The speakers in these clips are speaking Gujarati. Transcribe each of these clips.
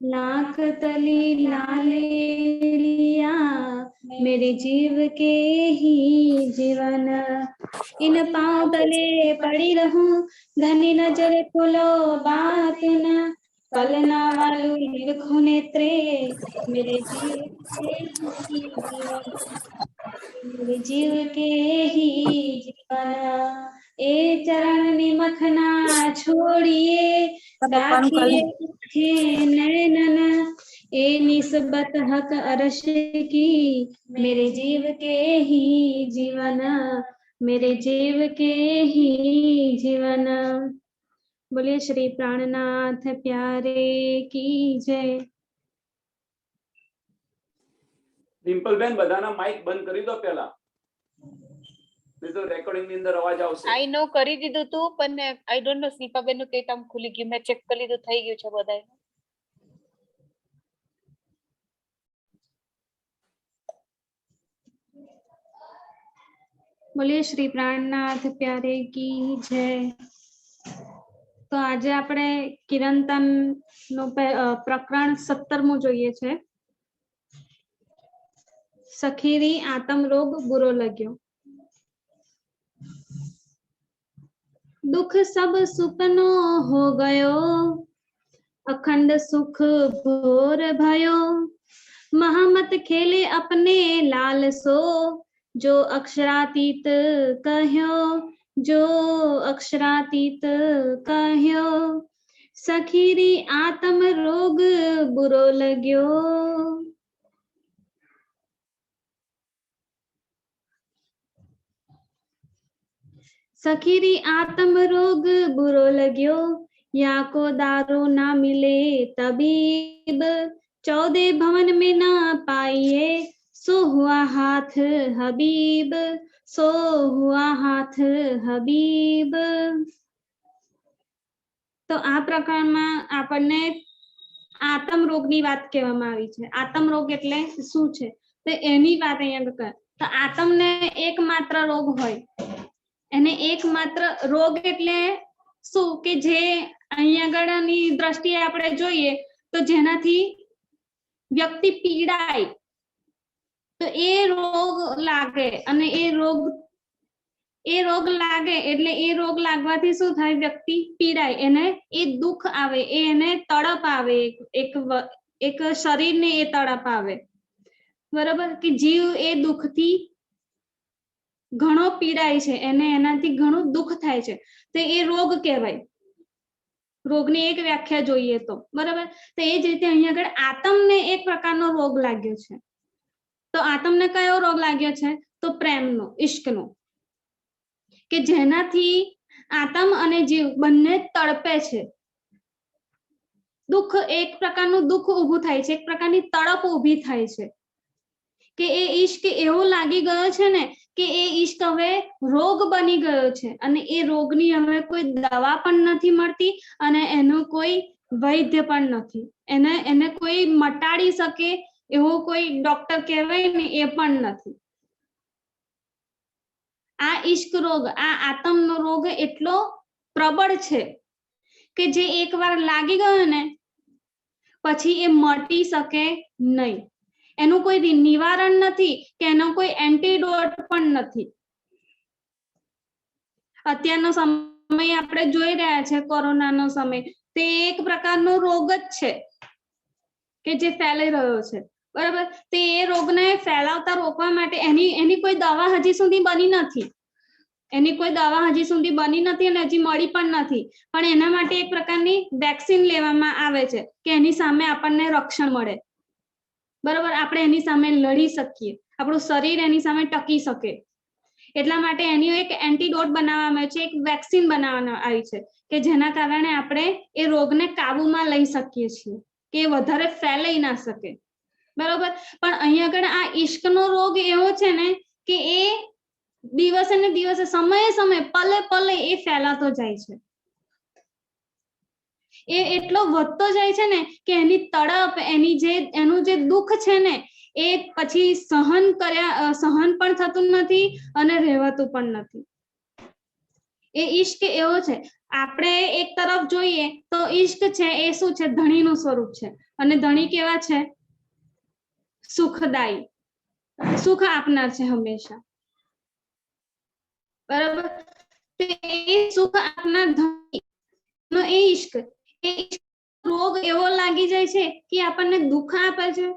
लाख तली लाले लिया मेरे जीव के ही जीवन। इन पांव तले पड़ी रहूं घनी नजर खोलो बात न कलना वालू लिखो नेत्रे मेरे जीव के ही जीवन। मेरे जीव के ही जीवन। ए चरण निमखना छोड़िए राखिए नैनन ए निस्बत हक अरश की मेरे जीव के ही जीवन। मेरे जीव के ही जीवन। बोलिए श्री प्राणनाथ प्यारे की जय। ડિમ્પલબેન બધાના માઇક બંધ કરી દો પહેલા, નહીં તો રેકોર્ડિંગ ની અંદર અવાજ આવશે. આઈ નો કરી દીધું તું પણ આઈ ડોન્ટ નો સ્લીપાબેન નું કેતામ ખુલી ગયું, મેં ચેક કરી લીધું, થઈ ગયું છે બધાય. બોલીએ શ્રી પ્રાણનાથ પ્યારે की जय। તો આજે આપણે કિરંતન નો પ્રકરણ 17મું જોઈએ છે। સખીરી આતમ રોગ બુરો લગ્યો। दुख सब सुपनो हो गयो अखंड सुख भोर भयो। महामत खेले अपने लाल सो जो अक्षरातीत कह्यो जो अक्षरातीत कह्यो। सखीरी आत्म रोग बुरो लग्यो। सखीरी आत्म रोग बुरो लग्यो या को दारू ना मिले तबीब। 14 भवन में ना पाइए सो हुआ हाथ हबीब सो हुआ हाथ हबीब। तो आ प्रकार में आपने आत्म रोग नी बात कहेवामां आवी छे। आत्म रोग एटले शुं छे तो एनी बात अहींया कर। तो आत्म ने एकमात्र रोग होय एने एकमात्र रोग एटले शुं के जे अहींया આગળની દ્રષ્ટિએ આપણે જોઈએ તો જેનાથી વ્યક્તિ પીડાય તો એ રોગ લાગે અને એ રોગ લાગે એટલે એ રોગ લાગવાથી શું થાય વ્યક્તિ પીડાય એને એ દુઃખ આવે એને તડપ આવે એક શરીરને એ તડપ આવે બરાબર કે જીવ એ દુઃખથી ઘણો પીડાય છે એને એનાથી ઘણું દુઃખ થાય છે તો એ રોગ કહેવાય। રોગની એક વ્યાખ્યા જોઈએ તો બરાબર તો એ જ રીતે અહીંયા આગળ આત્મને એક પ્રકારનો રોગ લાગ્યો છે। તો આત્મને કયો રોગ લાગ્યો છે તો પ્રેમનો ઇશ્કનો કે જેનાથી આત્મ અને જીવ બંને તડપે છે। દુઃખ એક પ્રકારનું દુઃખ ઊભું થાય છે એક પ્રકારની તડપ ઊભી થાય છે કે એ ઈશ્ક એવો લાગી ગયો છે ને કે એ ઈશ્ક હવે રોગ બની ગયો છે અને એ રોગની હવે કોઈ દવા પણ નથી મળતી અને એનો કોઈ વૈદ્ય પણ નથી એને કોઈ મટાડી શકે એવો કોઈ ડોક્ટર કહેવાય ને એ પણ નથી। આ ઈશ્ક રોગ આ આત્મનો રોગ એટલો પ્રબળ છે કે જે એકવાર લાગી ગયો ને પછી એ મટી શકે નહીં। એનું કોઈ નિવારણ નથી કે એનો કોઈ એન્ટીડોટ પણ નથી। અત્યારનો સમય આપણે જોઈ રહ્યા છે કોરોનાનો સમય તે એક પ્રકારનો રોગ જ છે કે જે ફેલાઈ રહ્યો છે બરાબર। તે એ રોગને ફેલાવતા રોકવા માટે એની કોઈ દવા હજી સુધી બની નથી એની કોઈ દવા હજી સુધી બની નથી અને હજી મળી પણ નથી પણ એના માટે એક પ્રકારની વેક્સિન લેવામાં આવે છે કે એની સામે આપણને રક્ષણ મળે બરાબર આપણે એની સામે લડી શકીએ આપણું શરીર એની સામે ટકી શકે એટલા માટે એની એક એન્ટીડોટ બનાવવામાં આવે છે એક વેક્સિન બનાવવામાં આવી છે કે જેના કારણે આપણે એ રોગને કાબુમાં લઈ શકીએ છીએ કે વધારે ફેલાઈ ના શકે બરાબર। પણ અહીંયા આગળ આ ઈશ્કનો રોગ એવો છે ને કે એ દિવસે ને દિવસે સમયે સમય પલે પલે એ ફેલાતો જાય છે એ એટલો વધતો જાય છે ને કે એની તડપ એનું જે દુઃખ છે ને એ પછી સહન પણ થતું નથી અને રહેવાતું પણ નથી। એ ઈશ્ક એવો છે આપણે એક તરફ જોઈએ તો ઈશ્ક છે એ શું છે, ધણીનું સ્વરૂપ છે, અને ધણી કેવા છે, સુખદાયી, સુખ આપનાર છે હંમેશા, બરાબર. એ સુખ આપનાર ધણી નો એ ઈશ્ક રોગ એવો લાગી જાય છે કે આપણને દુઃખ આપે છે,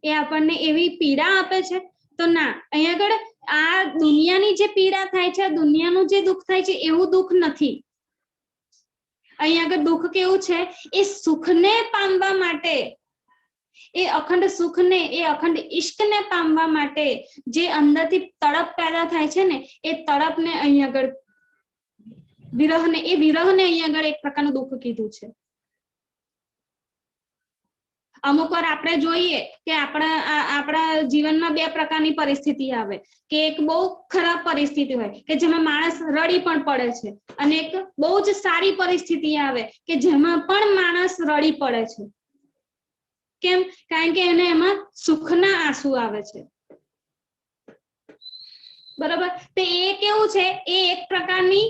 એ આપણને એવી પીડા આપે છે. તો ના, અહીંયા આગળ આ દુનિયાની જે પીડા થાય છે, દુનિયાનું જે દુઃખ થાય છે એવું દુઃખ નથી. અહીંયા આગળ દુઃખ કેવું છે, એ સુખને પામવા માટે, એ અખંડ સુખને, એ અખંડ ઈશ્કને પામવા માટે જે અંદરથી તડપ પેદા થાય છે ને, એ તડપને અહીંયા આગળ વિરહને, એ વિરહને અહીંયા આગળ એક પ્રકારનું દુઃખ કીધું છે. અમુક વાર આપણે જોઈએ કે આપણા જીવનમાં બે પ્રકારની પરિસ્થિતિ આવે, કે એક બહુ ખરાબ પરિસ્થિતિ હોય કે જેમાં માણસ રડી પણ પડે છે, અને એક બહુ જ સારી પરિસ્થિતિ આવે કે જેમાં પણ માણસ રડી પડે છે. કેમ? કારણ કે એને એમાં સુખના આંસુ આવે છે, બરાબર. તો એ કેવું છે, એ એક પ્રકારની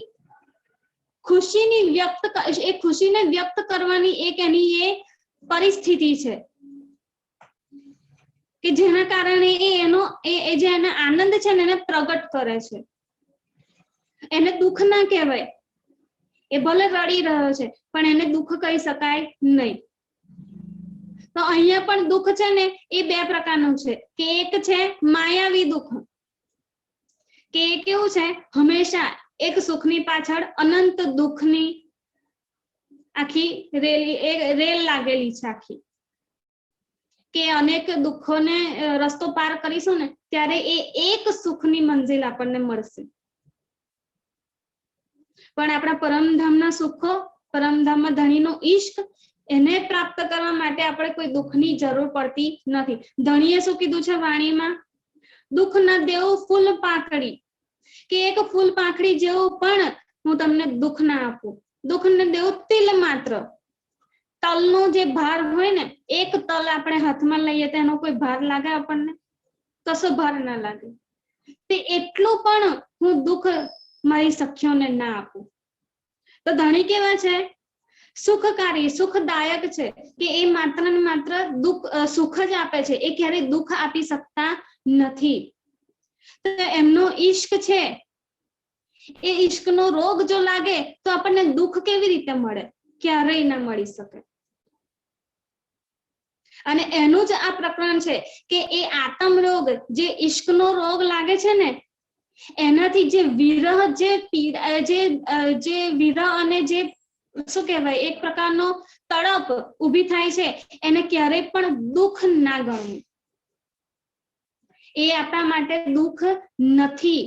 ખુશીને વ્યક્ત કરવાની એક એની એ પરિસ્થિતિ છે કે જેના કારણે એ જે એનો આનંદ છે ને એને પ્રગટ કરે છે. એને દુઃખ ના કહેવાય, એ ભલે રડી રહ્યો છે પણ એને દુઃખ કહી શકાય નહીં. તો અહીંયા પણ દુઃખ છે ને એ બે પ્રકારનું છે, કે એક છે માયાવી દુઃખ, કે એ કેવું છે, હંમેશા એક સુખની પાછળ અનંત દુઃખની આખી રેલ લાગેલી છે આખી, કે અનેક દુઃખોને રસ્તો પાર કરીશું ને ત્યારે એ એક સુખની મંજિલ આપણને મળશે. પણ આપણા પરમધામના સુખો, પરમધામમાં ધણીનો ઈશ્ક, એને પ્રાપ્ત કરવા માટે આપણે કોઈ દુઃખની જરૂર પડતી નથી. ધણીએ શું કીધું છે વાણીમાં? દુઃખ ન દેવું ફૂલ પાંખડી, કે એક ફૂલ પાંખડી જેવું પણ હું તમને દુઃખ ના આપું. દુઃખ ન દેવું તિલ માત્ર, તલનો જે ભાર હોય ને, એક તલ આપણે હાથમાં લઈએ તો એનો કોઈ ભાર લાગે આપણને? કશો ભાર ના લાગે. તે એટલું પણ હું દુઃખ મારી સખીઓને ના આપું. તો ધણી કેવા છે? સુખકારી, સુખદાયક છે, કે એ માત્ર ને માત્ર સુખ જ આપે છે, એ ક્યારેય દુઃખ આપી શકતા નથી. તો એમનો ઈશ્ક છે, એ ઈશ્કનો રોગ જો લાગે તો આપણને દુઃખ કેવી રીતે મળે? ક્યારેય ના મળી શકે. અને એનું જ આ પ્રકરણ છે કે એ આત્મ રોગ, જે ઈશ્કનો રોગ લાગે છે ને, એનાથી જે વિરહ, જે પીડા, જે વિરહ અને જે શું કહેવાય, એક પ્રકારનો તડપ ઊભી થાય છે, એને ક્યારેય પણ દુઃખ ના ગણવું. એ આપણા માટે દુઃખ નથી.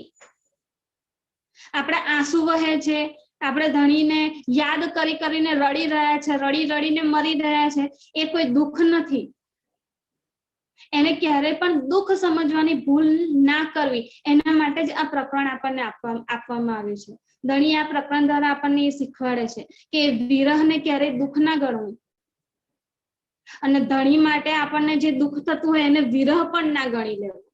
આપણા આંસુ વહે છે, આપણે ધણીને યાદ કરીને રડી રહ્યા છે, રડીને મરી રહ્યા છે, એ કોઈ દુઃખ નથી. એને ક્યારેય પણ દુઃખ સમજવાની ભૂલ ના કરવી, એના માટે જ આ પ્રકરણ આપણને આપવામાં આવ્યું છે. ધણી આ પ્રકરણ દ્વારા આપણને એ શીખવાડે છે કે વિરહને ક્યારેય દુઃખ ના ગણવું, અને ધણી માટે આપણને જે દુઃખ થતું હોય એને વિરહ પણ ના ગણી લેવું.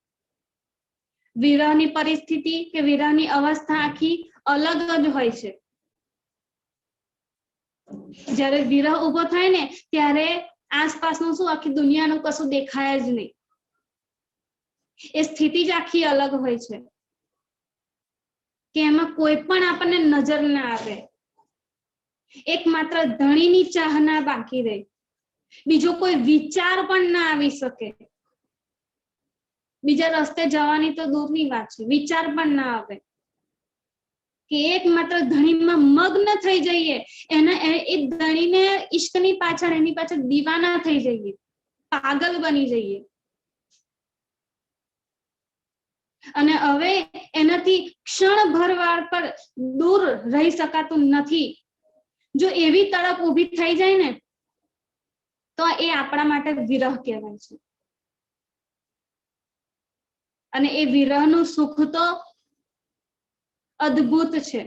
વિરહની પરિસ્થિતિ કે વિરહની અવસ્થા આખી અલગ જ હોય છે. જ્યારે વિરહ ઉભો થાય ને ત્યારે આસપાસનું શું, આખી દુનિયાનું કશું દેખાય જ નહીં. એ સ્થિતિ જ આખી અલગ હોય છે, કે એમાં કોઈ પણ આપણને નજર ના આવે. એકમાત્ર ધણીની ચાહના બાકી રહે, બીજો કોઈ વિચાર પણ ના આવી શકે. બીજા રસ્તે જવાની તો દૂરની વાત છે, વિચાર પણ ના આવે. કે એકમાત્ર ધણીમાં મગ્ન થઈ જઈએ, એ ધણીને ઈશ્કની પાછળ, એની પાછળ દીવાના થઈ જઈએ, પાગલ બની જઈએ. અને હવે એનાથી ક્ષણભર વાર પર દૂર રહી શકાતું નથી. જો એવી તડપ ઊભી થઈ જાય ને તો એ આપણા માટે વિરહ કહેવાય છે. અને એ વિરહનું સુખ તો અદ્ભુત છે,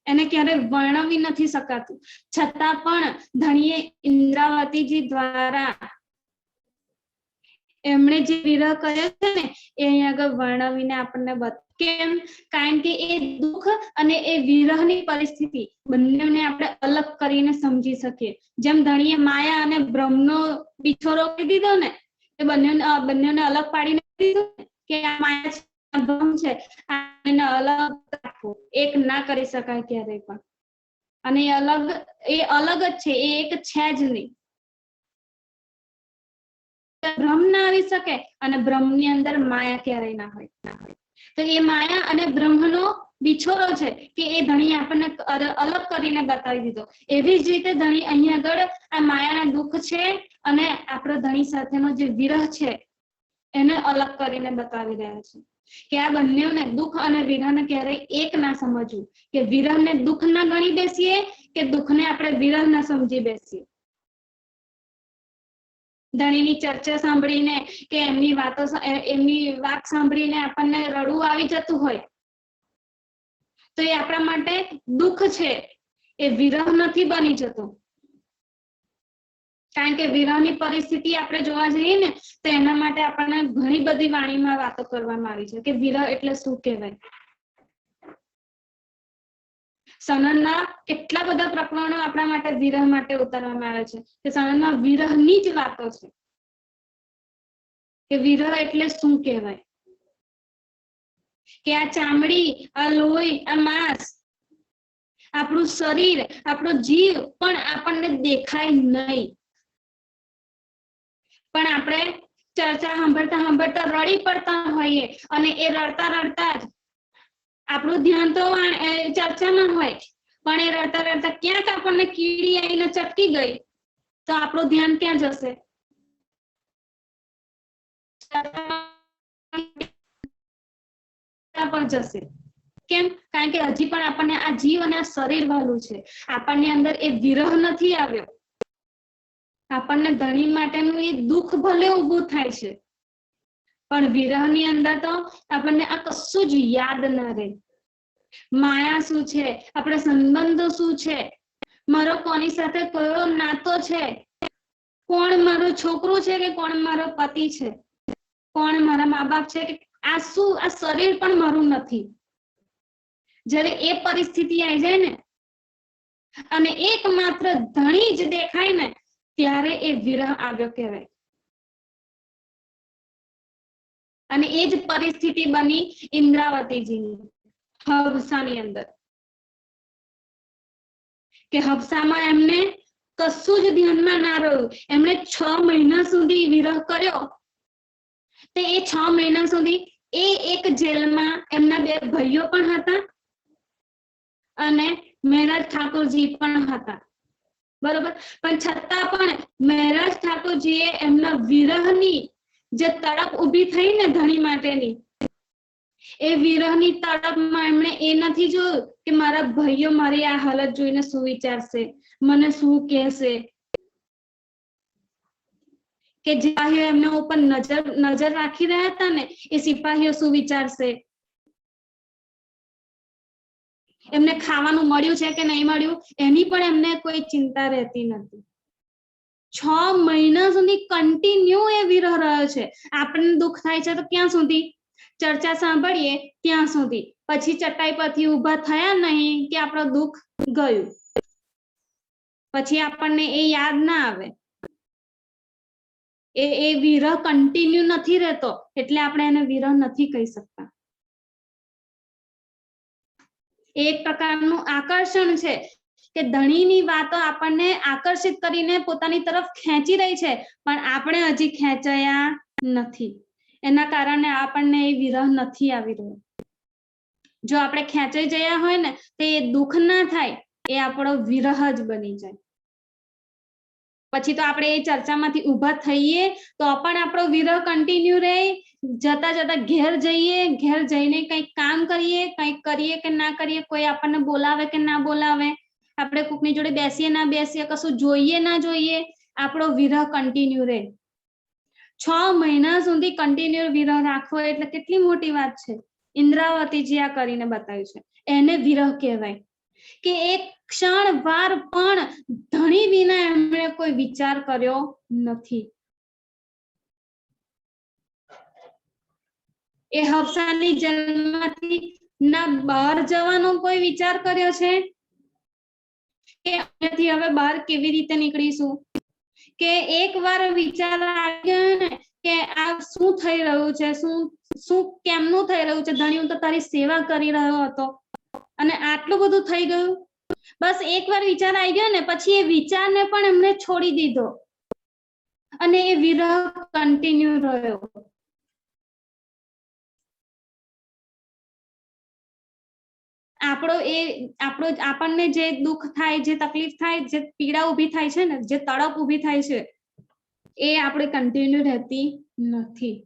એને ક્યારેય વર્ણવી નથી શકાતું. છતાં પણ ધણીએ ઇન્દ્રાવતીજી દ્વારા એમણે જે વિરહ કર્યો છે ને, એ અહીંયા આગળ વર્ણવીને આપણને કેમ? કારણ કે એ દુઃખ અને એ વિરહની પરિસ્થિતિ બંનેને આપણે અલગ કરીને સમજી શકીએ. જેમ ધણીએ માયા અને બ્રહ્મનો બિછોરો કરી દીધો ને, એ બંનેને અલગ પાડીને દીધું કે આ માયા છે, આ બ્રહ્મ છે, આને અલગ રાખો, એક ના કરી શકાય ક્યારેય પણ. અને એ અલગ જ છે, એ એક છે જ નહીં. બ્રહ્મ ના આવી શકે અને બ્રહ્મની અંદર માયા ક્યારેય ના હોય. તો એ માયા અને બ્રહ્મનો બિછોરો છે કે એ ધણી આપણને અલગ કરીને બતાવી દીધો. એવી જ રીતે ધણી અહીંયા આગળ આ માયાના દુઃખ છે અને આપણો ધણી સાથેનો જે વિરહ છે એને અલગ કરીને બતાવી રહ્યા છે કે આ બંનેને દુઃખ અને વિરહને ક્યારેય એક ના સમજવું, કે વિરહને દુઃખ ના ગણી બેસીએ કે દુઃખને આપણે વિરહ ના સમજી બેસીએ. ધણીની ચર્ચા સાંભળીને કે એમની વાત સાંભળીને આપણને રડવું આવી જતું હોય તો એ આપણા માટે દુઃખ છે, એ વિરહ નથી બની જતો. કારણ કે વિરહની પરિસ્થિતિ આપણે જોવા જઈએ ને તો એના માટે આપણને ઘણી બધી વાણીમાં વાતો કરવામાં આવી છે કે વિરહ એટલે શું કહેવાય. સનનના કેટલા બધા પ્રકરણો આપણા માટે વિરહ માટે ઉતારવામાં આવે છે કે સનનમાં વિરહની જ વાતો છે કે વિરહ એટલે શું કહેવાય. કે આ ચામડી, આ લોહી, આ માંસ, આપણું શરીર, આપણો જીવ પણ આપણને દેખાય નહીં, પણ આપણે ચર્ચા સાંભળતા રડી પડતા હોઈએ અને એ રડતા જ આપણું ધ્યાન તો ચર્ચામાં હોય, પણ એ રડતા ક્યાંક આપણને કીડી આવીને ચટકી ગઈ તો આપણું ધ્યાન ક્યાં જશે? પર જશે. કેમ? કારણ કે હજી પણ આપણને આ જીવ અને આ શરીર વાળું છે, આપણની અંદર એ વિરહ નથી આવ્યો. આપણને ધણી માટેનું એ દુઃખ ભલે ઊભું થાય છે પણ વિરહની અંદર તો આપણને આ કશું જ યાદ ના રહે. માયા શું છે, આપણા સંબંધો શું છે, મારો કોની સાથે કયો નાતો છે, કોણ મારો છોકરો છે કે કોણ મારો પતિ છે, કોણ મારા મા બાપ છે, કે આ શું, આ શરીર પણ મારું નથી. જ્યારે એ પરિસ્થિતિ આવી જાય ને અને એકમાત્ર ધણી જ દેખાય ને ત્યારે એ વિરહ આવ્યો કહેવાય. અને એ જ પરિસ્થિતિ બની ઇન્દ્રાવતીજીની હવસાની અંદર કે હવસામાં એમને કશું જ ધ્યાનમાં ના રહ્યું. એમણે 6 મહિના સુધી વિરહ કર્યો. તો એ 6 મહિના સુધી એ એક જેલમાં એમના 2 ભાઈઓ પણ હતા અને મહેરાજ ઠાકોરજી પણ હતા, બરોબર. પણ છતાં પણ મહેરાજ ઠાકોરજીએ એમના વિરહની જે તડપ ઊભી થઈ ને ધણી માટેની, એ વિરહની તડપમાં એમણે એ નથી જોયું કે મારા ભાઈઓ મારી આ હાલત જોઈને શું વિચારશે, મને શું કહેશે, કે જે સિપાહીઓ એમના ઉપર નજર રાખી રહ્યા હતા ને એ સિપાહીઓ શું વિચારશે, એમને ખાવાનું મળ્યું છે કે નહીં મળ્યું એની પણ એમને કોઈ ચિંતા રહેતી નથી. 6 મહિના સુધી કન્ટિન્યુ એ વિરહ રહ્યો છે. આપણને દુઃખ થાય છે તો ક્યાં સુધી? ચર્ચા સાંભળીએ ત્યાં સુધી, પછી ચટાઈ પરથી ઊભા થયા નહીં કે આપણું દુઃખ ગયું, પછી આપણને એ યાદ ના આવે. એ વિરહ કન્ટિન્યુ નથી રહેતો એટલે આપણે એને વિરહ નથી કહી શકતા. એક પ્રકારનું આકર્ષણ છે કે ધણીની વાતો આપણને આકર્ષિત કરીને પોતાની તરફ ખેંચી રહી છે પણ આપણે હજી ખેંચાયા નથી. એના કારણે આપણને એ વિરહ નથી આવી રહ્યો. જો આપણે ખેંચાઈ ગયા હોય ને તો એ દુઃખ ના થાય, એ આપણો વિરહ જ બની જાય. પછી તો આપણે એ ચર્ચામાંથી ઊભા થઈએ તો પણ આપણો વિરહ કન્ટિન્યુ રહે. જતા ઘેર જઈએ, ઘેર જઈને કંઈક કામ કરીએ, કંઈક કરીએ કે ના કરીએ, કોઈ આપણને બોલાવે કે ના બોલાવે, આપણે કોકની જોડે બેસીએ ના બેસીએ, કશું જોઈએ ના જોઈએ, આપણો વિરહ કન્ટિન્યુ રહે. 6 મહિના સુધી કન્ટિન્યુ વિરહ રાખવો એટલે કેટલી મોટી વાત છે. ઇન્દ્રાવતીજી આ કરીને બતાવ્યું છે, એને વિરહ કહેવાય કે એક ક્ષણ વાર પણ ધણી વિના એમણે કોઈ વિચાર કર્યો નથી. એ હફસાની જેલમાંથી ના બહાર જવાનો કોઈ વિચાર કર્યો છે કે અહીંયાથી હવે બહાર કેવી રીતે નીકળીશું? કે એકવાર વિચાર આવ્યો ને કે આ શું થઈ રહ્યું છે, શું કેમનું થઈ રહ્યું છે? ધણી, હું તો તારી સેવા કરી રહ્યો હતો અને આટલું બધું થઈ ગયું. બસ એકવાર વિચાર આવી ગયો ને પછી એ વિચારને પણ એમણે છોડી દીધો અને એ વિરહ કન્ટિન્યુ રહ્યો. આપણને જે દુઃખ થાય, જે તકલીફ થાય, જે પીડા ઊભી થાય છે ને, જે તડપ ઊભી થાય છે, એ આપણે કન્ટિન્યુ રહેતી નથી,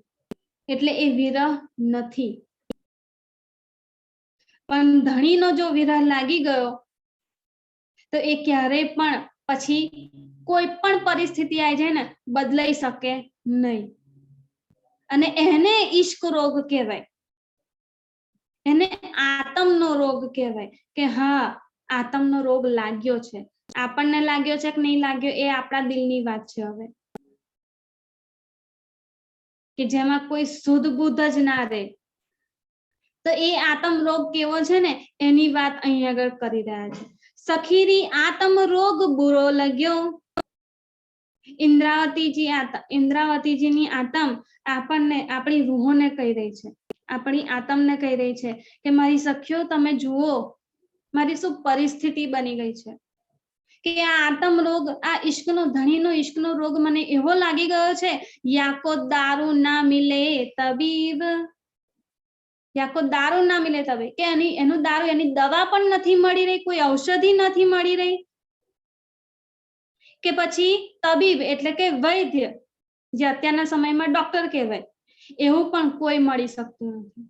એટલે એ વિરહ નથી. પણ ધણીનો જો વિરહ લાગી ગયો તો એ ક્યારેય પણ પછી કોઈ પણ પરિસ્થિતિ આવી જાય ને બદલાઈ શકે નહીં. અને એને ઈશ્ક રોગ કહેવાય, એને આતમનો રોગ કહેવાય કે હા, આતમનો રોગ લાગ્યો છે. આપણને લાગ્યો છે કે નહીં લાગ્યો એ આપણા દિલની વાત છે. હવે કે જેમાં કોઈ શુદ્ધ બુદ્ધ જ ના રહે, તો એ આતમ રોગ કેવો છે ને એની વાત અહીં આગળ કરી રહ્યા છે. સખીરી આતમ રોગ બુરો લગ્યો. ઇન્દ્રાવતીજીની આતમ આપણને, આપણી રૂહોને કહી રહી છે, આપણી આતમને કહી રહી છે કે મારી સખીઓ, તમે જુઓ મારી શું પરિસ્થિતિ બની ગઈ છે. કે આ આતમ રોગ, આ ઈશ્કનો, ધણીનો ઈશ્કનો રોગ મને એવો લાગી ગયો છે, યાકો દારૂ ના મિલે તબીબ, યાકો દારૂ ના મિલે તબીબ, કે એનું દારૂ, એની દવા પણ નથી મળી રહી, કોઈ ઔષધિ નથી મળી રહી, કે પછી તબીબ એટલે કે વૈદ્ય, જે અત્યારના સમયમાં ડોક્ટર કહેવાય, એવું પણ કોઈ મળી શકતું નથી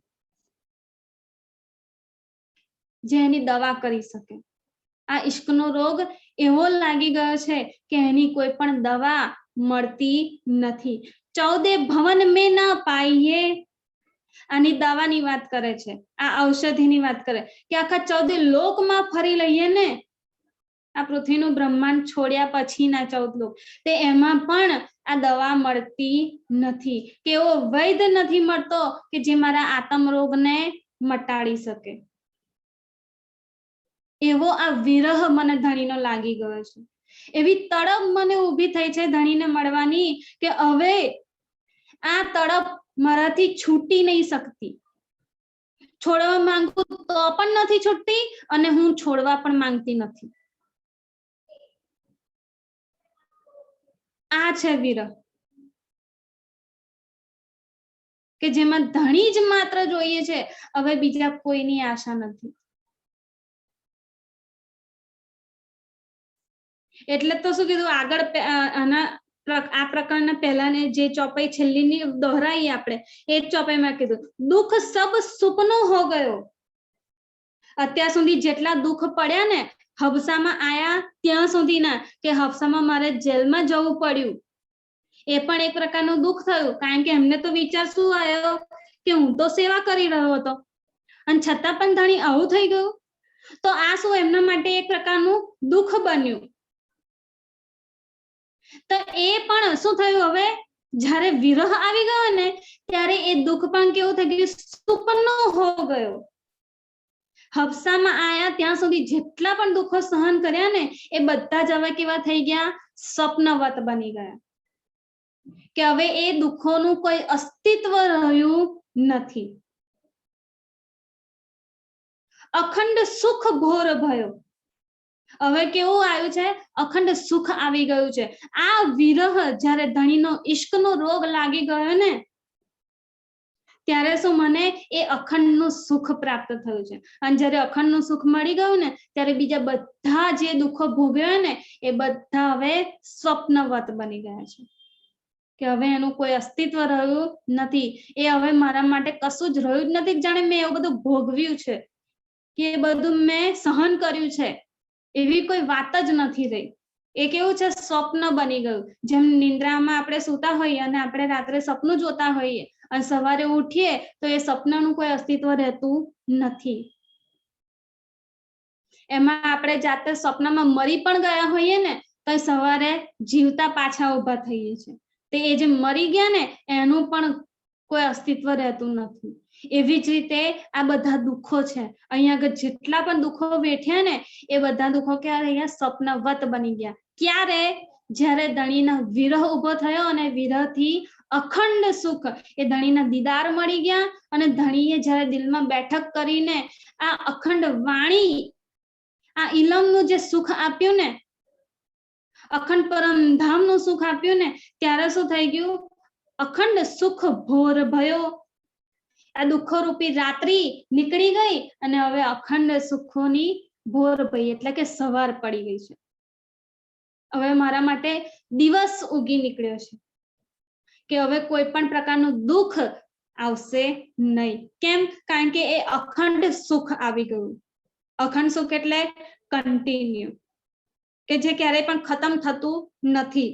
જે એની દવા કરી શકે. આ ઈશ્કનો રોગ એવો લાગી ગયો છે કે એની કોઈ પણ દવા મળતી નથી. 14 ભવન મેં ના પાઈએ, આની દવાની વાત કરે છે, આ ઔષધિની વાત કરે કે આખા 14 લોકમાં ફરી લઈએ ને, આ પૃથ્વીનું બ્રહ્માંડ છોડ્યા પછીના 14 લોક, તે એમાં પણ આ દવા મળતી નથી, કે એવો વૈદ્ય નથી મળતો કે જે મારા આતમ રોગને મટાડી શકે. એવો આ વિરહ મને ધણીનો લાગી ગયો છે. એવી તડપ મને ઊભી થઈ છે ધણીને મળવાની કે હવે આ તડપ મારાથી છૂટી નહીં શકતી. છોડવા માંગુ તો પણ નથી છૂટતી અને હું છોડવા પણ માંગતી નથી. આ છે વિરહ, કે જેમાં ધણી જ માત્ર જોઈએ છે, હવે બીજા કોઈની આશા નથી. એટલે તો શું કીધું આગળ, આ પ્રકારના પહેલાને જે ચોપાઈ છેલ્લીની દોહરાઈ આપણે, એ જ ચોપાઈમાં કીધું, દુઃખ સબ સુપનો હો ગયો. અત્યાર સુધી જેટલા દુઃખ પડ્યા ને હબસામાં આયા ત્યાં સુધીના, કે હબસામાં મારે જેલમાં જવું પડ્યું, એ પણ એક પ્રકારનું દુઃખ થયું, કારણ કે એમને તો વિચાર શું આવ્યો કે હું તો સેવા કરી રહ્યો હતો અને છતાં પણ ધણી આવું થઈ ગયું, તો આ શું એમના માટે એક પ્રકારનું દુઃખ બન્યું. તો એ પણ શું થયું, હવે જ્યારે વિરહ આવી ગયો ને ત્યારે એ દુઃખ પણ કેવું થઈ ગયું, સુપનો હો ગયો. હબસામાં આયા ત્યાં સુધી જેટલા પણ દુઃખો સહન કર્યા ને એ બધા જ હવે કેવા થઈ ગયા, સ્વપ્નવત બની ગયા, કે હવે એ દુઃખોનું કોઈ અસ્તિત્વ રહ્યું નથી. અખંડ સુખ ઘોર ભયો, હવે કેવું આવ્યું છે, અખંડ સુખ આવી ગયું છે. આ વિરહ જ્યારે ધણીનો ઈશ્કનો રોગ લાગી ગયો ને ત્યારે શું મને એ અખંડનું સુખ પ્રાપ્ત થયું છે. અને જ્યારે અખંડનું સુખ મળી ગયું ને ત્યારે બીજા બધા જે દુઃખો ભોગવ્યા ને એ બધા હવે સ્વપ્નવત બની ગયા છે, કે હવે એનું કોઈ અસ્તિત્વ રહ્યું નથી. એ હવે મારા માટે કશું જ રહ્યું જ નથી, જાણે મેં એવું બધું ભોગવ્યું છે, કે એ બધું મેં સહન કર્યું છે, એવી કોઈ વાત જ નથી રહી. એ કેવું છે, સ્વપ્ન બની ગયું. જેમ નિંદ્રામાં આપણે સૂતા હોઈએ અને આપણે રાત્રે સપનું જોતા હોઈએ અને સવારે ઉઠીએ તો એ સપનાનું કોઈ અસ્તિત્વ રહેતું નથી. એમાં આપણે જાતે સપનામાં મરી પણ ગયા હોઈએ ને તો સવારે જીવતા પાછા ઊભા થઈએ છીએ. તે એ જે મરી ગયા ને એનું પણ કોઈ અસ્તિત્વ રહેતું નથી. એવી જ રીતે આ બધા દુઃખો છે, અહીંયા આગળ જેટલા પણ દુઃખો વેઠ્યા ને એ બધા દુઃખો ક્યારે અહીંયા સ્વપ્નવત બની ગયા. ક્યારે? જ્યારે ધણીનો વિરહ ઉભો થયો અને વિરહથી અખંડ સુખ એ ધણીના દીદાર મળી ગયા અને ધણીએ જ્યારે દિલમાં બેઠક કરીને આ અખંડ વાણી આ ઇલમનું જે સુખ આપ્યું ને, અખંડ પરમધામનું સુખ આપ્યું ને, ત્યારે શું થઈ ગયું? અખંડ સુખ ભોર ભયો. આ દુઃખો રૂપી રાત્રિ નીકળી ગઈ અને હવે અખંડ સુખોની ભોર ભઈ એટલે કે સવાર પડી ગઈ છે. હવે મારા માટે દિવસ ઉગી નીકળ્યો છે કે હવે કોઈ પણ પ્રકારનું દુઃખ આવશે નહીં. કેમ? કારણ કે એ અખંડ સુખ આવી ગયું. અખંડ સુખ એટલે કન્ટિન્યુ, કે જે ક્યારેય પણ ખતમ થતું નથી,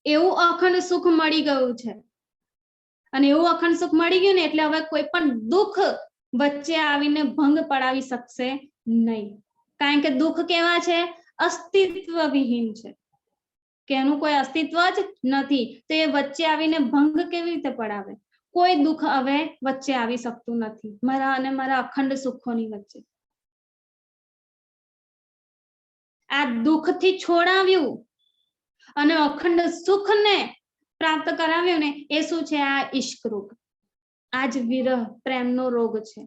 એવું અખંડ સુખ મળી ગયું છે. અને એવું અખંડ સુખ મળી ગયું ને એટલે હવે કોઈ પણ દુઃખ વચ્ચે આવીને ભંગ પડાવી શકશે નહીં. કારણ કે દુઃખ કેવા છે? અસ્તિત્વ વિહીન છે, કે એનું કોઈ અસ્તિત્વ જ નથી, તો એ વચ્ચે આવીને ભંગ કેવી રીતે પડાવે? કોઈ દુઃખ હવે વચ્ચે આવી શકતું નથી મારા અને મારા અખંડ સુખોની વચ્ચે. આ દુઃખથી છોડાવ્યું અને અખંડ સુખને પ્રાપ્ત કરાવ્યું ને, એ શું છે? આ ઈશ્ક રોગ, આ જ વિરહ પ્રેમનો રોગ છે.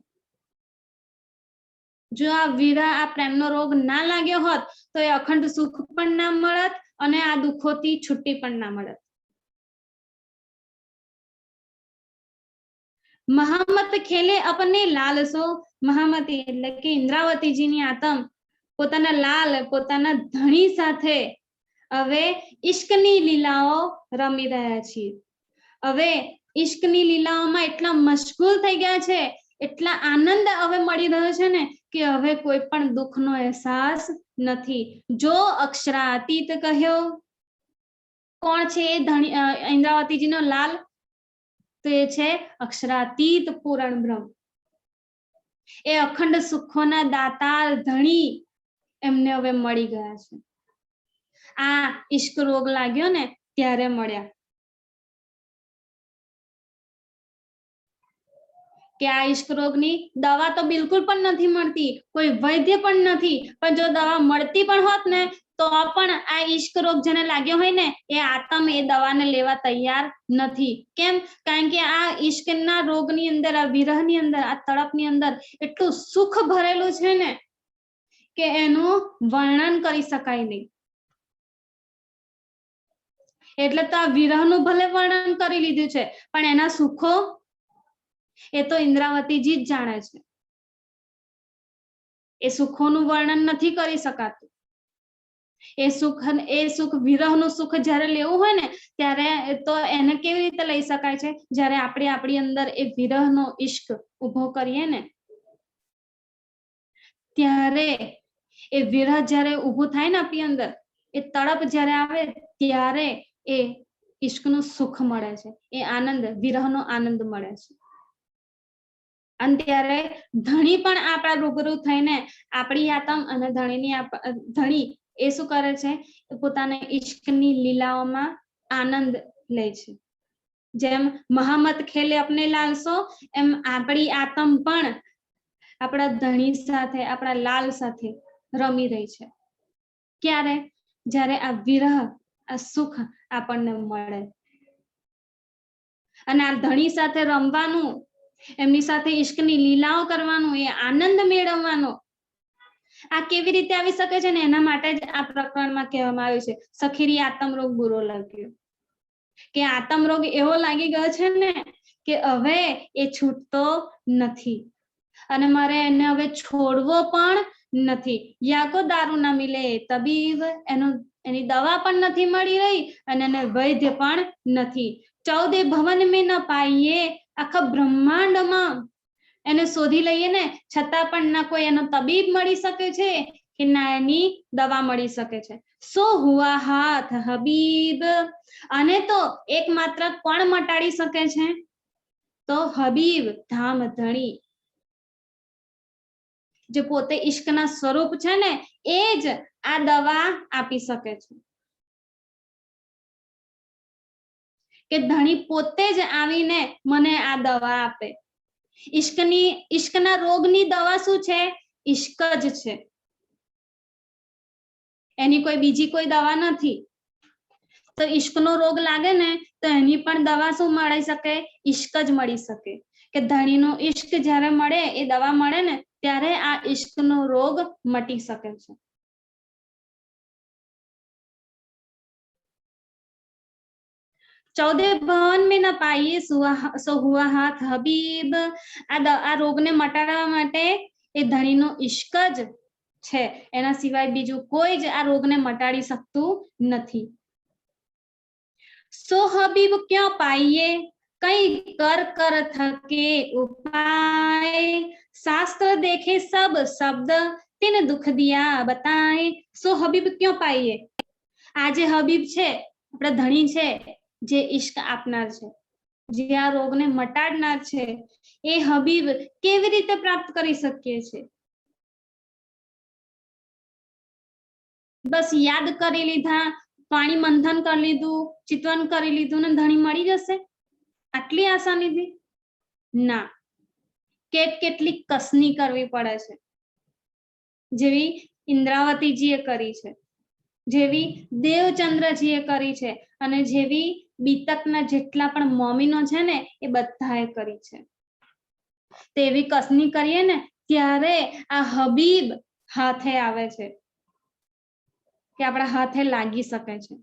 જો આ વિરહ આ પ્રેમનો રોગ ના લાગ્યો હોત તો એ અખંડ સુખ પણ ના મળત અને આ દુઃખોથી છુટ્ટી પણ ના મળત. મહામત ખેલે અપને લાલસો. મહામતી એટલે કે ઇન્દ્રાવતીજીની આતમ પોતાના લાલ પોતાના ધણી સાથે હવે ઈશ્કની લીલાઓ રમી રહ્યા છીએ. હવે ઈશ્કની લીલાઓમાં એટલા મશગુલ થઈ ગયા છે, એટલા આનંદ હવે મળી રહ્યો છે ને કે હવે કોઈ પણ દુઃખનો અહેસાસ નથી. જો અક્ષરાતીત કહ્યો, કોણ છે એ ધણી ઇન્દ્રાવતીજીનો લાલ? તો એ છે અક્ષરાતીત પૂરણ બ્રહ્મ. એ અખંડ સુખોના દાતાર ધણી એમને હવે મળી ગયા છે. આ ઈશ્ક રોગ લાગ્યો ને ત્યારે મળ્યા. કે આ ઈશ્ક રોગની દવા તો બિલકુલ પણ નથી મળતી, કોઈ વૈદ્ય પણ નથી, પણ જો દવા મળતી પણ હોત ને તો પણ આ ઈશ્ક રોગ જેને લાગ્યો હોય ને એ આતમ એ દવાને લેવા તૈયાર નથી. કેમ? કારણ કે આ ઈશ્કના રોગની અંદર, આ વિરહની અંદર, આ તડપની અંદર એટલું સુખ ભરેલું છે ને કે એનું વર્ણન કરી શકાય નહીં. એટલે તો આ વિરહનું ભલે વર્ણન કરી લીધું છે, પણ એના સુખો એ તો ઇન્દ્રાવતીજી જ જાણે છે. એ સુખોનું વર્ણન નથી કરી શકાતું. એ સુખ વિરહનું સુખ જ્યારે લેવું હોય ને ત્યારે તો એને કેવી રીતે લઈ શકાય છે? જ્યારે આપણે આપણી અંદર એ વિરહનો ઈશ્ક ઉભો કરીએ ને ત્યારે એ વિરહ જ્યારે ઉભું થાય ને આપણી અંદર, એ તડપ જ્યારે આવે ત્યારે એ ઈશ્કનું સુખ મળે છે, એ આનંદ, વિરહનો આનંદ મળે છે. અને ત્યારે ધણી પણ આપણા રૂબરૂ થઈને આપણી આતમ અને ધણી એ શું કરે છે? પોતાના ઈશ્કની લીલાઓમાં આનંદ લે છે. જેમ મહામત ખેલે અપને લાલસો, એમ આપણી આતમ પણ આપણા ધણી સાથે, આપણા લાલ સાથે રમી રહી છે. ક્યારે? જ્યારે આ વિરહ, આ સુખ આપણને મળે. અને આ ધણી સાથે રમવાનું, એમની સાથે ઈશ્કની લીલાઓ કરવાનું, એ આનંદ મેળવવાનો, આ કેવી રીતે આવી શકે છે ને એના માટે જ આ પ્રકરણમાં કહેવામાં આવ્યું છે સખીરી આતમ રોગ બુરો લાગ્યો. કે આતમ રોગ એવો લાગી ગયો છે ને કે હવે એ છૂટતો નથી અને મારે એને હવે છોડવો પણ નથી. યાકો દારૂ ના મિલે તબીબ, એની દવા પણ નથી મળી રહી અને એને વૈદ્ય પણ નથી. 14 ભવન મેં ન પાઈએ, આખા બ્રહ્માંડમાં એને શોધી લઈએ ને છતાં પણ ના કોઈ એનો તબીબ મળી શકે છે કે ના એની દવા મળી શકે છે. સો હુઆ હાથ હબીબ, અને તો એકમાત્ર કોણ મટાડી શકે છે? તો હબીબ, ધામ ધણી, જે પોતે ઈશ્કના સ્વરૂપ છે ને એ જ આ દવા આપી શકે છે. કે ધણી પોતે જ આવીને મને આ દવા આપે. ઈશ્કના રોગની દવા શું છે? ઈશ્ક જ છે, એની કોઈ બીજી કોઈ દવા નથી. તો ઈશ્કનો રોગ લાગે ને તો એની પણ દવા શું મળી શકે? ઈશ્ક જ મળી શકે. કે ધણીનો ઈશ્ક જ્યારે મળે, એ દવા મળે ને ત્યારે આ ઈશ્કનો રોગ મટી શકે છે. चौदह भवन में न पाइए सो हुआ हाथ हबीब. આ રોગને મટાડવા માટે એ ધણીનો ઈશ્ક જ છે, એના સિવાય બીજું કોઈ જ આ રોગને મટાડી શકતું નથી. સો હબીબ ક્યાં પાઈએ, કઈ કર કર થકે ઉપાય, શાસ્ત્ર દેખે સબ શબ્દ તિન દુખ દિયા બતાએ. સો હબીબ ક્યાં પાઈએ, આ જે હબીબ છે, આપણા ધણી છે, જે ઈશ્ક આપનાર છે, જે આ રોગને મટાડનાર છે, એ હબીબ કેવી રીતે પ્રાપ્ત કરી શકીએ છે? બસ યાદ કરી લીધા, પાણી મંથન કરી લીધું, ચિતવન કરી લીધું ને ધણી મળી જશે, આટલી આસાનીથી? ના, કેટલી કસની કરવી પડે છે, જેવી ઇન્દ્રાવતીજીએ કરી છે, જેવી દેવચંદ્રજીએ કરી છે, અને જેવી બીતકના જેટલા પણ મોમીનો છે ને એ બધાએ કરી છે. તેવી કસની કરીએ ને ત્યારે આ હબીબ હાથે આવે છે, કે આપણા હાથે લાગી શકે છે.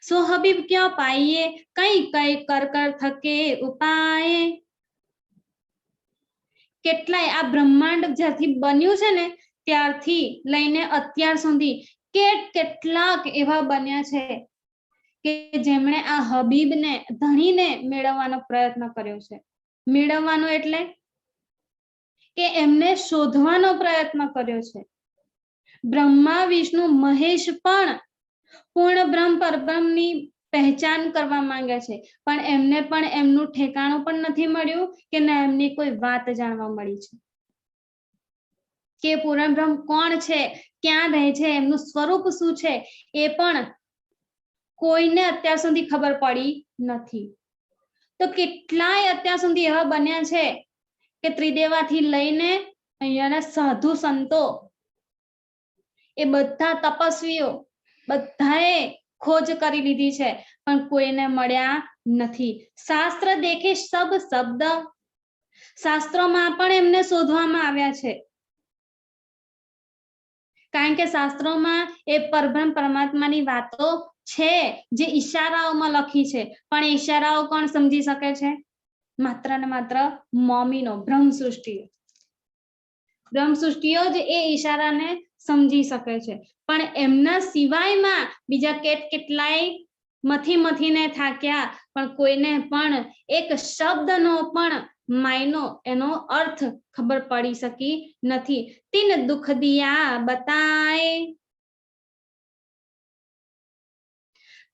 સો હબીબ ક્યાં પાઈએ, કઈ કઈ કર કર થકે ઉપાય. કેટલાય આ બ્રહ્માંડ જ્યારથી બન્યું છે ને ત્યારથી લઈને અત્યાર સુધી કેટલાક એવા બન્યા છે કે જેમણે આ હબીબને, ધણીને મેળવવાનો પ્રયત્ન કર્યો છે. મેળવવાનો એટલે કે એમને શોધવાનો પ્રયત્ન કર્યો છે. બ્રહ્મા, વિષ્ણુ, મહેશ પણ પૂર્ણ બ્રહ્મ પરબ્રહ્મની પહેચાન કરવા માંગે છે, પણ એમને પણ એમનું ઠેકાણું પણ નથી મળ્યું કે ના એમની કોઈ વાત જાણવા મળી છે કે પૂર્ણ બ્રહ્મ કોણ છે, ક્યાં રહે છે, એમનું સ્વરૂપ શું છે, એ પણ કોઈને અત્યાર સુધી ખબર પડી નથી. તો કેટલાય અત્યાર સુધી એવા બન્યા છે કે ત્રિદેવાથી લઈને અહીંયાના સાધુ સંતો, એ બધા તપસ્વીઓ બધાએ ખોજ કરી લીધી છે, પણ કોઈને મળ્યા નથી. શાસ્ત્ર દેખે સબ શબ્દ, શાસ્ત્રોમાં પણ એમને શોધવામાં આવ્યા છે, કારણ કે શાસ્ત્રોમાં એ પરબ્રહ્મ પરમાત્માની વાતો છે જે ઈશારાઓમાં લખી છે, પણ એ ઈશારાઓ કોણ સમજી શકે છે? માત્ર ને માત્ર મોમીનો, બ્રહ્મ સૃષ્ટિઓ જ એ ઈશારાને સમજી શકે છે. પણ એમના સિવાયમાં બીજા કેટલાય મથીને થાક્યા, પણ કોઈને પણ એક શબ્દનો પણ માયનો, એનો અર્થ ખબર પડી શકી નથી. તિન દુખ દિયા બતાય.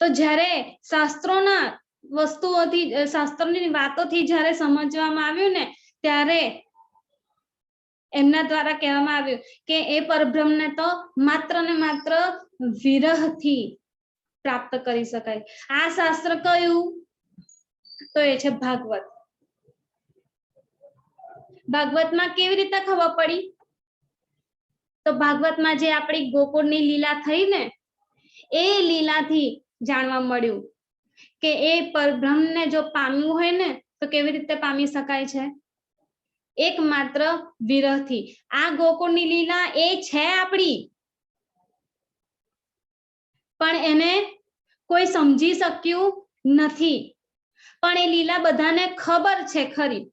તો જ્યારે શાસ્ત્રોના વસ્તુઓથી, શાસ્ત્રોની વાતોથી જ્યારે સમજવામાં આવ્યું ને ત્યારે એમના દ્વારા કહેવામાં આવ્યું કે એ પરબ્રહ્મને તો માત્ર ને માત્ર વિરહથી પ્રાપ્ત કરી શકાય. આ શાસ્ત્ર કયું? તો એ છે ભાગવત. ભાગવતમાં કેવી રીતે ખબર પડી? તો ભાગવતમાં જે આપણી ગોકુળની લીલા થઈ ને, એ લીલાથી જાણવા મળ્યું કે એ પરબ્રહ્મને જો પામવું હોય ને તો કેવી રીતે પામી શકાય છે? એકમાત્ર વિરહથી. આ ગોકુળની લીલા એ છે આપણી, પણ એને કોઈ સમજી શક્યું નથી, પણ એ લીલા બધાને ખબર છે ખરી.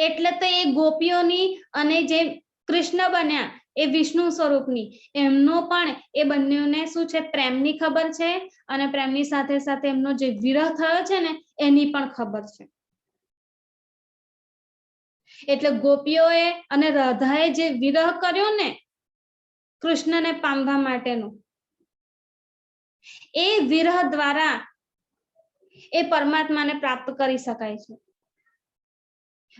એટલે તો એ ગોપીઓની અને જે કૃષ્ણ બન્યા એ વિષ્ણુ સ્વરૂપની, એમનો પણ એ બંનેને શું છે? પ્રેમની ખબર છે, અને પ્રેમની સાથે સાથે એમનો જે વિરહ થયો છે ને એની પણ ખબર છે. એટલે ગોપીઓએ અને રાધાએ જે વિરહ કર્યો ને કૃષ્ણને પામવા માટેનો, એ વિરહ દ્વારા એ પરમાત્માને પ્રાપ્ત કરી શકાય છે.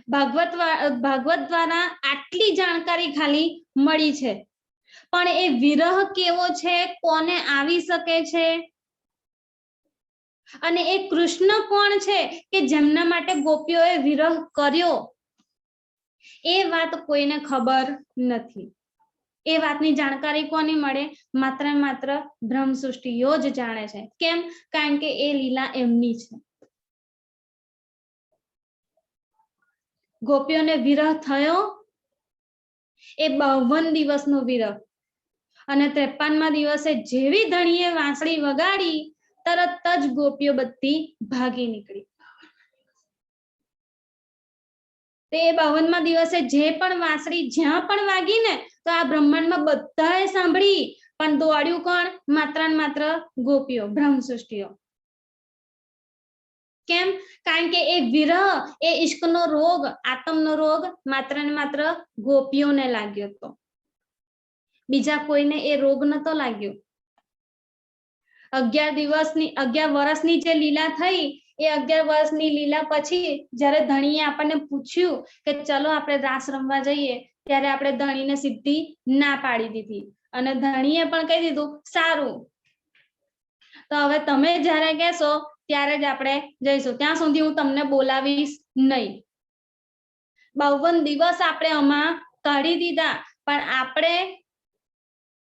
ભાગવત દ્વારા આટલી જાણકારી ખાલી મળી છે, પણ એ વિરહ કેવો છે, કોને આવી શકે છે, અને એ કૃષ્ણ કોણ છે કે જેમના માટે ગોપીઓએ વિરહ કર્યો, એ વાત કોઈને ખબર નથી. એ વાતની જાણકારી કોની મળે? માત્ર ને માત્ર બ્રહ્મ સૃષ્ટિઓ જ જાણે છે. કેમ? કારણ કે એ લીલા એમની છે. ગોપીઓને વિરહ થયો એ 52 દિવસનો વિરહ, અને 53મા દિવસે જેવી ધણીએ વાંસળી વગાડી તરત જ ગોપીઓ બધી ભાગી નીકળી. તે 52મા દિવસે જે પણ વાંસળી જ્યાં પણ વાગી ને, તો આ બ્રહ્માંડમાં બધાએ સાંભળી, પણ દોડ્યું કોણ? માત્ર ને માત્ર ગોપીઓ, બ્રહ્મ સૃષ્ટિઓ. કેમ? કારણ કે એ વિરહ, એ ઈશ્કનો રોગ, આતમનો રોગ માત્ર ને માત્ર ગોપીઓને લાગ્યો હતો, બીજા કોઈને એ રોગ નતો લાગ્યો. 11 વર્ષની જે લીલા થઈ, એ 11 વર્ષની લીલા પછી જ્યારે ધણીએ આપણને પૂછ્યું કે ચલો આપણે રાસ રમવા જઈએ, ત્યારે આપણે ધણીને સીધી ના પાડી દીધી, અને ધણીએ પણ કહી દીધું સારું, તો હવે તમે જ્યારે કહેશો ત્યારે જ આપણે જઈશું, ત્યાં સુધી હું તમને બોલાવીશ નહીં. 52 દિવસ આપણે આમાં કાઢી દીધા, પણ આપણે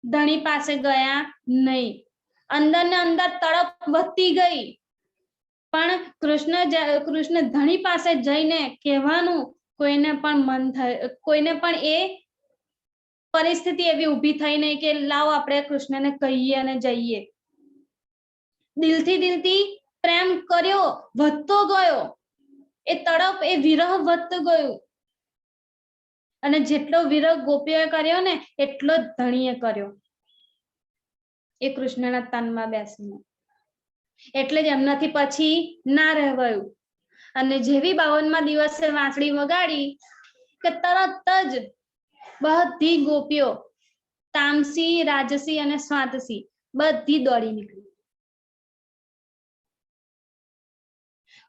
ધણી પાસે ગયા નહીં. અંદર ને અંદર તડપ વધતી ગઈ, પણ કૃષ્ણ ધણી પાસે જઈને કહેવાનું કોઈને પણ મન થાય, કોઈને પણ એ પરિસ્થિતિ એવી ઊભી થઈ નહીં કે લાવો આપણે કૃષ્ણને કહીએ અને જઈએ. દિલથી પ્રેમ કર્યો, વધતો ગયો, એ તડપ, એ વિરહ વધતો ગયો, અને જેટલો વિરહ ગોપીઓએ કર્યો ને એટલો જ ધણીએ કર્યો એ કૃષ્ણના તનમાં બેસીને. એટલે જ એમનાથી પછી ના રહેવાયું, અને જેવી 52મા દિવસે વાંસળી વગાડી કે તરત જ બધી ગોપીઓ, તામસી, રાજસી અને સ્વાતસી બધી દોડી નીકળી.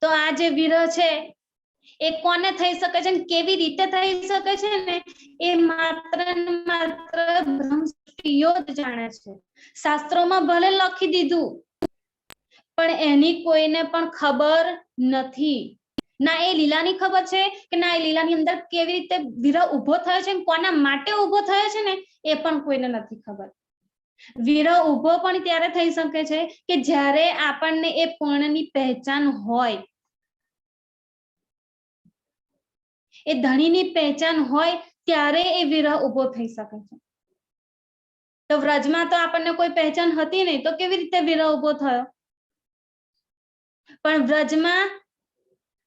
તો આ જે વિરહ છે એ કોને થઈ શકે છે, કેવી રીતે થઈ શકે છે ને, એ માત્ર ને માત્ર બ્રહ્મ સૃષ્ટિઓ જ જાણે છે. શાસ્ત્રોમાં ભલે લખી દીધું, પણ એની કોઈને પણ ખબર નથી. ના એ લીલાની ખબર છે કે ના એ લીલાની અંદર કેવી રીતે વિરહ ઉભો થયો છે, કોના માટે ઉભો થયો છે ને એ પણ કોઈને નથી ખબર. વિરહ ઉભો પણ ત્યારે થઈ શકે છે કે જ્યારે આપણને એ પૂર્ણની પહેચાન હોય, એ ધણીની પહેચાન હોય ત્યારે એ વિરહ ઉભો થઈ શકે છે. તો વ્રજમાં તો આપણને કોઈ પહેચાન હતી નહીં, તો કેવી રીતે વિરહ ઉભો થયો? પણ વ્રજમાં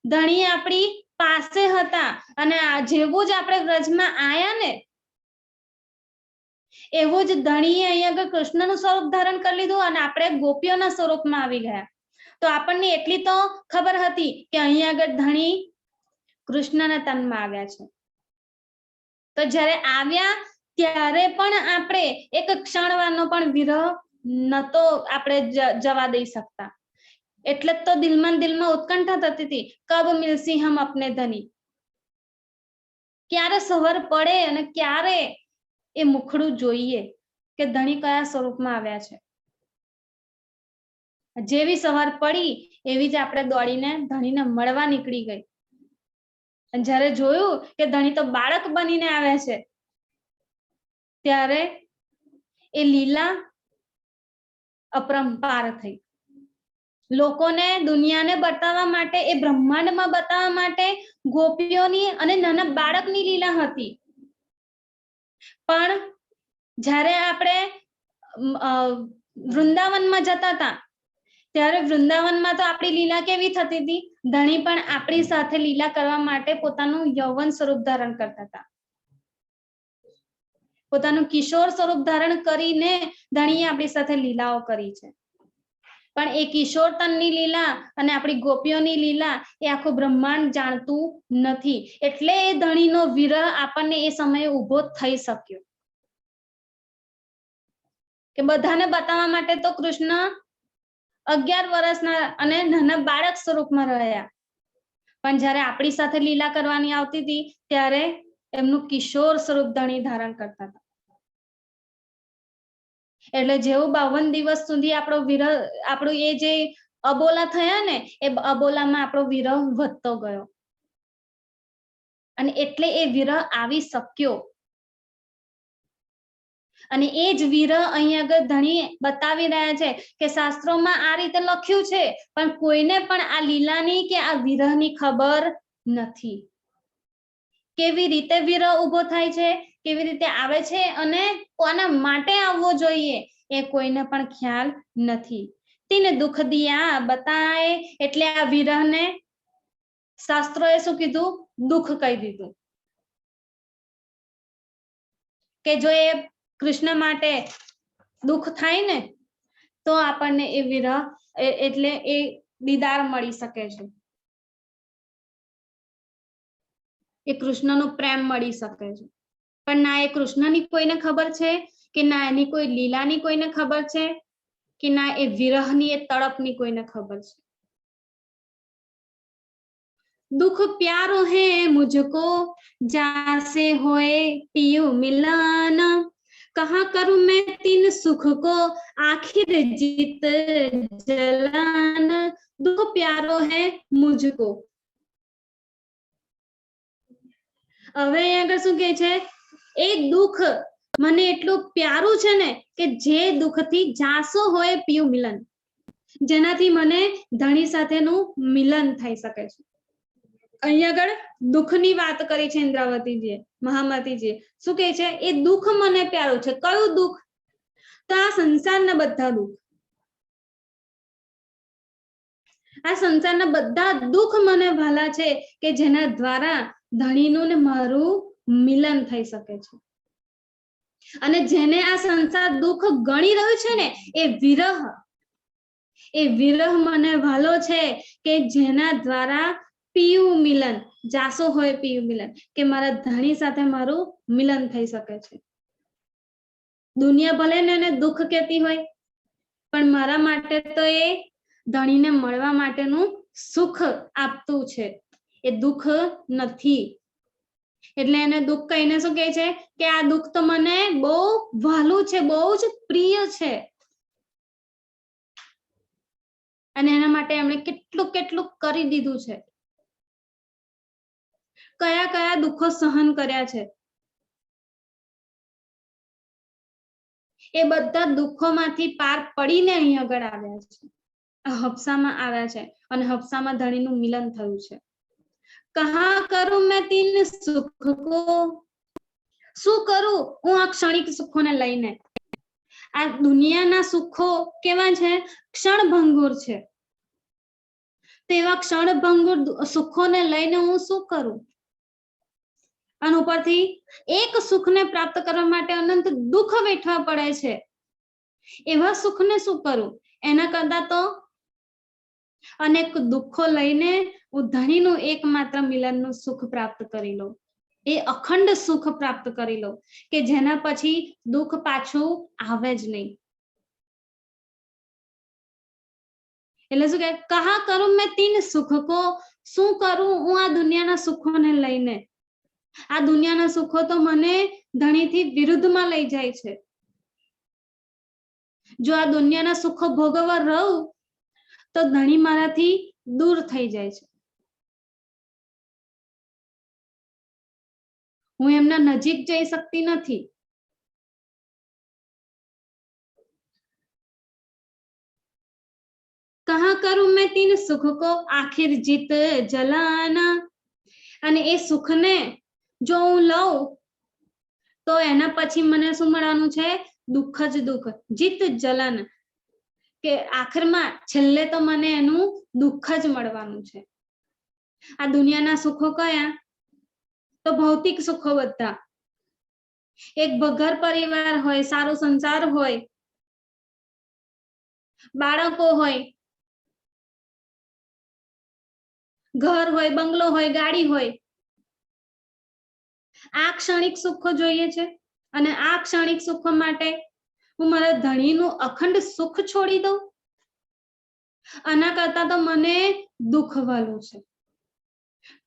ધણી આપણી પાસે હતા, અને જેવું જ આપણે વ્રજમાં આયા ને એવું જ ધણીએ અહીંયા આગળ કૃષ્ણનું સ્વરૂપ ધારણ કરી લીધું, અને આપણે ગોપીઓના સ્વરૂપમાં આવી ગયા. તો આપણને એટલી તો ખબર હતી કે અહીંયા આગળ ધણી કૃષ્ણના તનમાં આવ્યા છે. તો જ્યારે આવ્યા ત્યારે પણ આપણે એક ક્ષણવારનો પણ વિરહ નતો આપણે જવા દઈ શકતા. એટલે તો દિલમાં ઉત્કંઠા થતી હતી, કબ મિલસી હમ અપને ધની, ક્યારે સવાર પડે અને ક્યારે એ મુખડું જોઈએ કે ધણી કયા સ્વરૂપમાં આવ્યા છે. જેવી સવાર પડી એવી જ આપણે દોડીને ધણીને મળવા નીકળી ગઈ, અને જ્યારે જોયું કે ધણી તો બાળક બનીને આવે છે, ત્યારે એ લીલા અપરંપાર થઈ. લોકોને, દુનિયાને બતાવવા માટે, એ બ્રહ્માંડમાં બતાવવા માટે ગોપીઓની અને નાના બાળકની લીલા હતી. પણ જ્યારે આપણે વૃંદાવનમાં જતા હતા ત્યારે વૃંદાવનમાં તો આપણી લીલા કેવી થતી હતી? ધણી પણ આપણી સાથે લીલા કરવા માટે પોતાનું યૌવન સ્વરૂપ ધારણ કરતા હતા, પોતાનું કિશોર સ્વરૂપ ધારણ કરીને ધણીએ આપણી સાથે લીલાઓ કરી છે. પણ એ કિશોર તનની લીલા અને આપણી ગોપીઓની લીલા એ આખું બ્રહ્માંડ જાણતું નથી. એટલે એ ધણીનો વિરહ આપણને એ સમયે ઉભો થઈ શક્યો, કે બધાને બતાવવા માટે તો કૃષ્ણ 11 વર્ષના અને નાના બાળક સ્વરૂપમાં રહ્યા, પણ જ્યારે આપણી સાથે લીલા કરવાની આવતી હતી ત્યારે એમનું કિશોર સ્વરૂપ ધણી ધારણ કરતા હતા. એટલે જેવું 52 દિવસ સુધી આપણો વિરહ, આપણું એ જે અબોલા થયા ને એ અબોલામાં આપણો વિરહ વધતો ગયો અને એટલે એ વિરહ આવી શક્યો અને એ જ વિરહ અહીં આગળ ધણી બતાવી રહ્યા છે કે શાસ્ત્રોમાં આ રીતે લખ્યું છે પણ કોઈને પણ આ લીલાની કે આ વિરહની ખબર નથી. કેવી રીતે વિરહ ઉભો થાય છે, કેવી રીતે આવે છે અને કોના માટે આવવો જોઈએ એ કોઈને પણ ખ્યાલ નથી. તીને દુઃખ દિયા બતાય એટલે આ વિરહને શાસ્ત્રોએ શું કીધું? દુઃખ કહી દીધું કે જો એ કૃષ્ણ માટે દુઃખ થાય ને તો આપણને એ વિરહ એટલે એ દીદાર મળી શકે છે, એ કૃષ્ણનો પ્રેમ મળી શકે છે. પણ ના એ કૃષ્ણની કોઈને ખબર છે કે ના એની કોઈ લીલાની કોઈને ખબર છે કે ના એ વિરહની એ તડપની કોઈને ખબર છે. दुख प्यारो है मुझको जैसे होए पियो मिलन कहाँ करूं मैं तीन सुख को आखिर जीत जलन दुख प्यारो है मुझको. હવે આગળ શું કહે છે? એ દુઃખ મને એટલું પ્યારું છે ને કે જે દુઃખથી જાસો હોય પિયું મિલન, જેનાથી મને ધણી સાથેનું મિલન થઈ શકે છે. અહીં આગળ દુઃખની વાત કરી છે ઇન્દ્રાવતીજીએ, મહામતીજીએ. શું કહે છે? એ દુઃખ મને પ્યારું છે. કયું દુઃખ? તો આ સંસારના બધા દુઃખ, આ સંસારના બધા દુઃખ મને ભાલા છે કે જેના દ્વારા ધણીનું ને મારું મિલન થઈ શકે છે. અને જેને આ સંસાર દુઃખ ગણી રહ્યું છે ને એ વિરહ મને ભાલો છે કે જેના દ્વારા પીયું મિલન, જાસો હોય પીયું મિલન, કે મારા ધણી સાથે મારું મિલન થઈ શકે છે. દુનિયા ભલે ને એને દુઃખ કહેતી હોય પણ મારા માટે તો એ ધણીને મળવા માટેનું સુખ આપતું છે, એ દુઃખ નથી. એટલે એને દુઃખ કહીને શું કહે છે કે આ દુઃખ તો મને બહુ વહાલું છે, બહુ જ પ્રિય છે. અને એના માટે એમણે કેટલું કેટલું કરી દીધું છે, કયા કયા દુઃખો સહન કર્યા છે. એ બધા દુઃખોમાંથી પાર પડીને અહીં આગળ આવ્યા છે, હફસામાં આવ્યા છે અને હફસામાં ધણીનું મિલન થયું છે. કહા કરું મેં તીન સુખ કો, શું કરું હું આ ક્ષણિક સુખોને લઈને? આ દુનિયાના સુખો કેવા છે? ક્ષણભંગુર છે. તેવા ક્ષણભંગુર સુખોને લઈને હું શું કરું? અને ઉપરથી એક સુખને પ્રાપ્ત કરવા માટે અનંત દુઃખ વેઠવા પડે છે. એવા સુખને શું કરું? એના કરતા તો અનેક દુઃખો લઈને હું ધણીનું એકમાત્ર મિલનનું સુખ પ્રાપ્ત કરી લઉં, એ અખંડ સુખ પ્રાપ્ત કરી લઉં કે જેના પછી દુઃખ પાછું આવે જ નહીં. એટલે શું કે કહા કરું મેં તીન સુખ કો, શું કરું હું આ દુનિયાના સુખોને લઈને? આ દુનિયાના સુખો તો મને ધણીથી વિરુદ્ધમાં લઈ જાય છે. જો આ દુનિયાના સુખો ભોગવવા રહું તો ધણી મારાથી દૂર થઈ જાય છે, હું એમના નજીક જઈ શકતી નથી. કહા કરું મેં તીન સુખ કો આખિર જીત જલાન, અને એ સુખને જો હું લઉં તો એના પછી મને શું મળવાનું છે? દુઃખ જ દુઃખ, જીત જલન, કે આખરમાં છેલ્લે તો મને એનું દુઃખ જ મળવાનું છે. આ દુનિયાના સુખો કયા? તો ભૌતિક સુખો બધા. એક ઘર પરિવાર હોય, સારો સંસાર હોય, બાળકો હોય, ઘર હોય, બંગલો હોય, ગાડી હોય, આ ક્ષણિક સુખો જોઈએ છે. અને આ ક્ષણિક સુખો માટે હું મારા ધણીનું અખંડ સુખ છોડી દઉં? આના કરતા તો મને દુઃખ વાલું છે.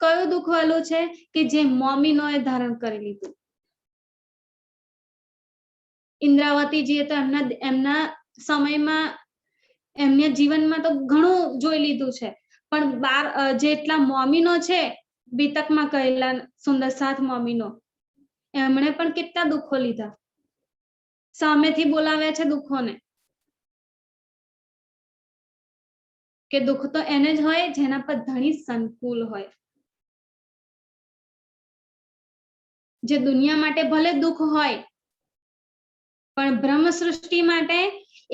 કયું દુઃખ વાલું છે? કે જે મોમીનોએ ધારણ કરી લીધું. ઇન્દ્રાવતીજીએ તો એમના સમયમાં એમને જીવનમાં તો ઘણું જોઈ લીધું છે, પણ જેટલા મોમીનો છે બીતકમાં કહેલા સુંદર 7 મોમીનો, એમણે પણ કેટલા દુઃખો લીધા, સામેથી બોલાવ્યા છે દુઃખોને, કે દુઃખ તો એને જ હોય જેના પર ધણી સંકુલ હોય, જે દુનિયા માટે ભલે દુઃખ હોય પણ બ્રહ્મ સૃષ્ટિ માટે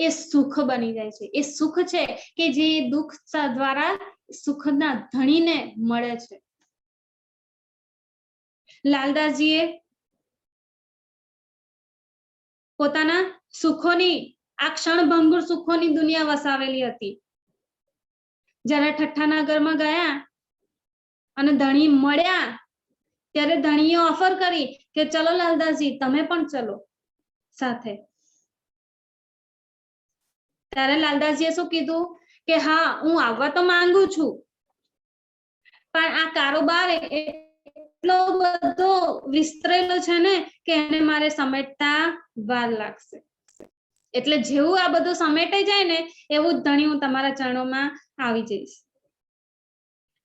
એ સુખ બની જાય છે. એ સુખ છે કે જે દુઃખ દ્વારા સુખના ધણીને મળે છે. લાલદાસજીએ પોતાના સુખોની, આ ક્ષણભંગુર સુખોની દુનિયા વસાવેલી હતી. જ્યારે ઠઠ્ઠા નગરમાં ગયા અને ધણી મળ્યા ત્યારે ધણીએ ઓફર કરી કે ચલો લાલદાસજી તમે પણ ચલો સાથે. ત્યારે લાલદાસજીએ શું કીધું કે હા હું આવવા તો માંગુ છું, પણ આ કારોબાર એટલો બધો વિસ્તરેલો છે ને કે એને મારે સમેટતા વાર લાગશે, એટલે જેવું આ બધું સમેટાઈ જાય ને એવું જ ધણી હું તમારા ચરણોમાં આવી જઈશ.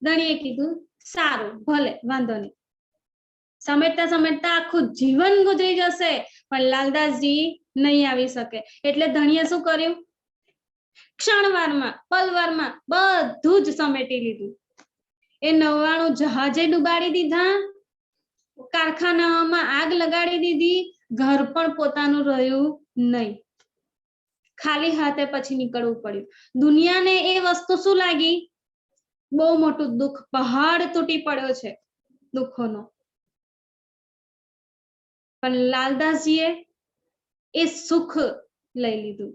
ધણીએ કીધું સારું ભલે વાંધો નહીં. સમેટતા સમેટતા આખું જીવન ગુજરી જશે પણ લાલદાસજી નહીં આવી શકે, એટલે ધણીએ શું કર્યું, ક્ષણવારમાં પલવારમાં બધું જ સમેટી લીધું. એ 99 જહાજે ડુબાડી દીધા, કારખાનામાં આગ લગાડી દીધી, ઘર પણ પોતાનું રહ્યું નહીં, ખાલી હાથે પછી નીકળવું પડ્યું. દુનિયાને એ વસ્તુ શું લાગી, બહુ મોટું દુઃખ, પહાડ તૂટી પડ્યો છે દુઃખોનો. પણ લાલદાસજીએ એ સુખ લઈ લીધું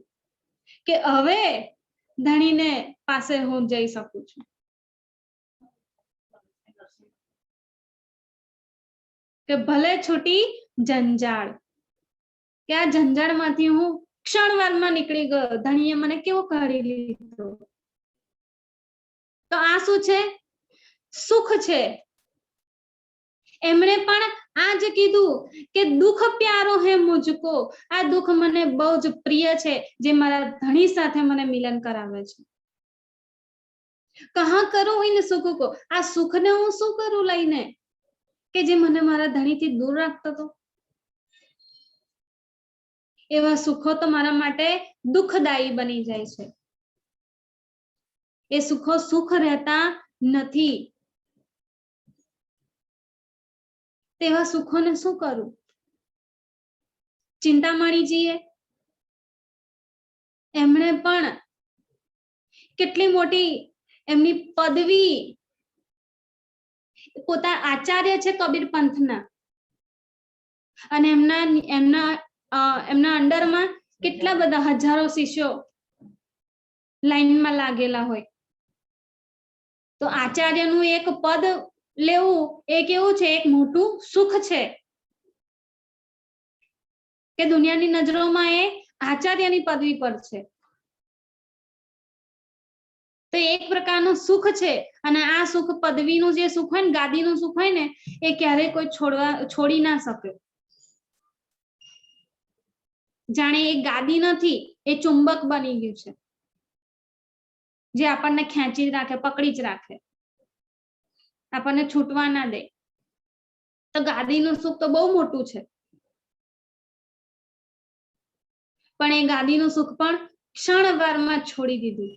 કે હવે ધણીને પાસે હું જઈ શકું છું. કે ભલે છૂટી જંજાળ, કે આ જંજાળમાંથી હું ક્ષણવારમાં નીકળી ગયો, ધણીએ મને કેવો કાઢી લીધો. તો આ શું છે, સુખ છે. એમણે પણ આ જ કીધું કે દુઃખ પ્યારો હે મુझको, આ દુઃખ મને બહુ જ પ્રિય છે જે મારા ધણી સાથે મને મિલન કરાવે છે. કહા કરું ઇન સુખ કો, આ સુખને હું શું કરું લઈને કે જે મને મારા ધણીથી દૂર રાખતો હતો. એવા સુખો તો મારા માટે દુઃખદાયી બની જાય છે. એ સુખો સુખ રહેતા નથી. તેવા સુખોને શું કરું. ચિંતામણીજીએ એમણે પણ કેટલી મોટી એમની પદવી, પોતા આચાર્ય છે કબીર પંથના, અને એમના અંડરમાં કેટલા બધા હજારો શિષ્યો લાઈનમાં લાગેલા હોય. તો આચાર્યનું એક પદ લેવું એ કેવું છે, એક મોટું સુખ છે કે દુનિયાની નજરોમાં એ આચાર્યની પદવી પર છે. તો એક પ્રકારનું સુખ છે, અને આ સુખ પદવીનું જે સુખ હોય ને, ગાદીનું સુખ હોય ને, એ ક્યારેય કોઈ છોડી ના શકે. જાણે એ ગાદી નથી, એ ચુંબક બની ગયું છે જે આપણને ખેંચી રાખે, પકડી જ રાખે, આપણને છૂટવા ના દે. તો ગાદીનું સુખ તો બહુ મોટું છે, પણ એ ગાદીનું સુખ પણ ક્ષણવારમાં છોડી દીધું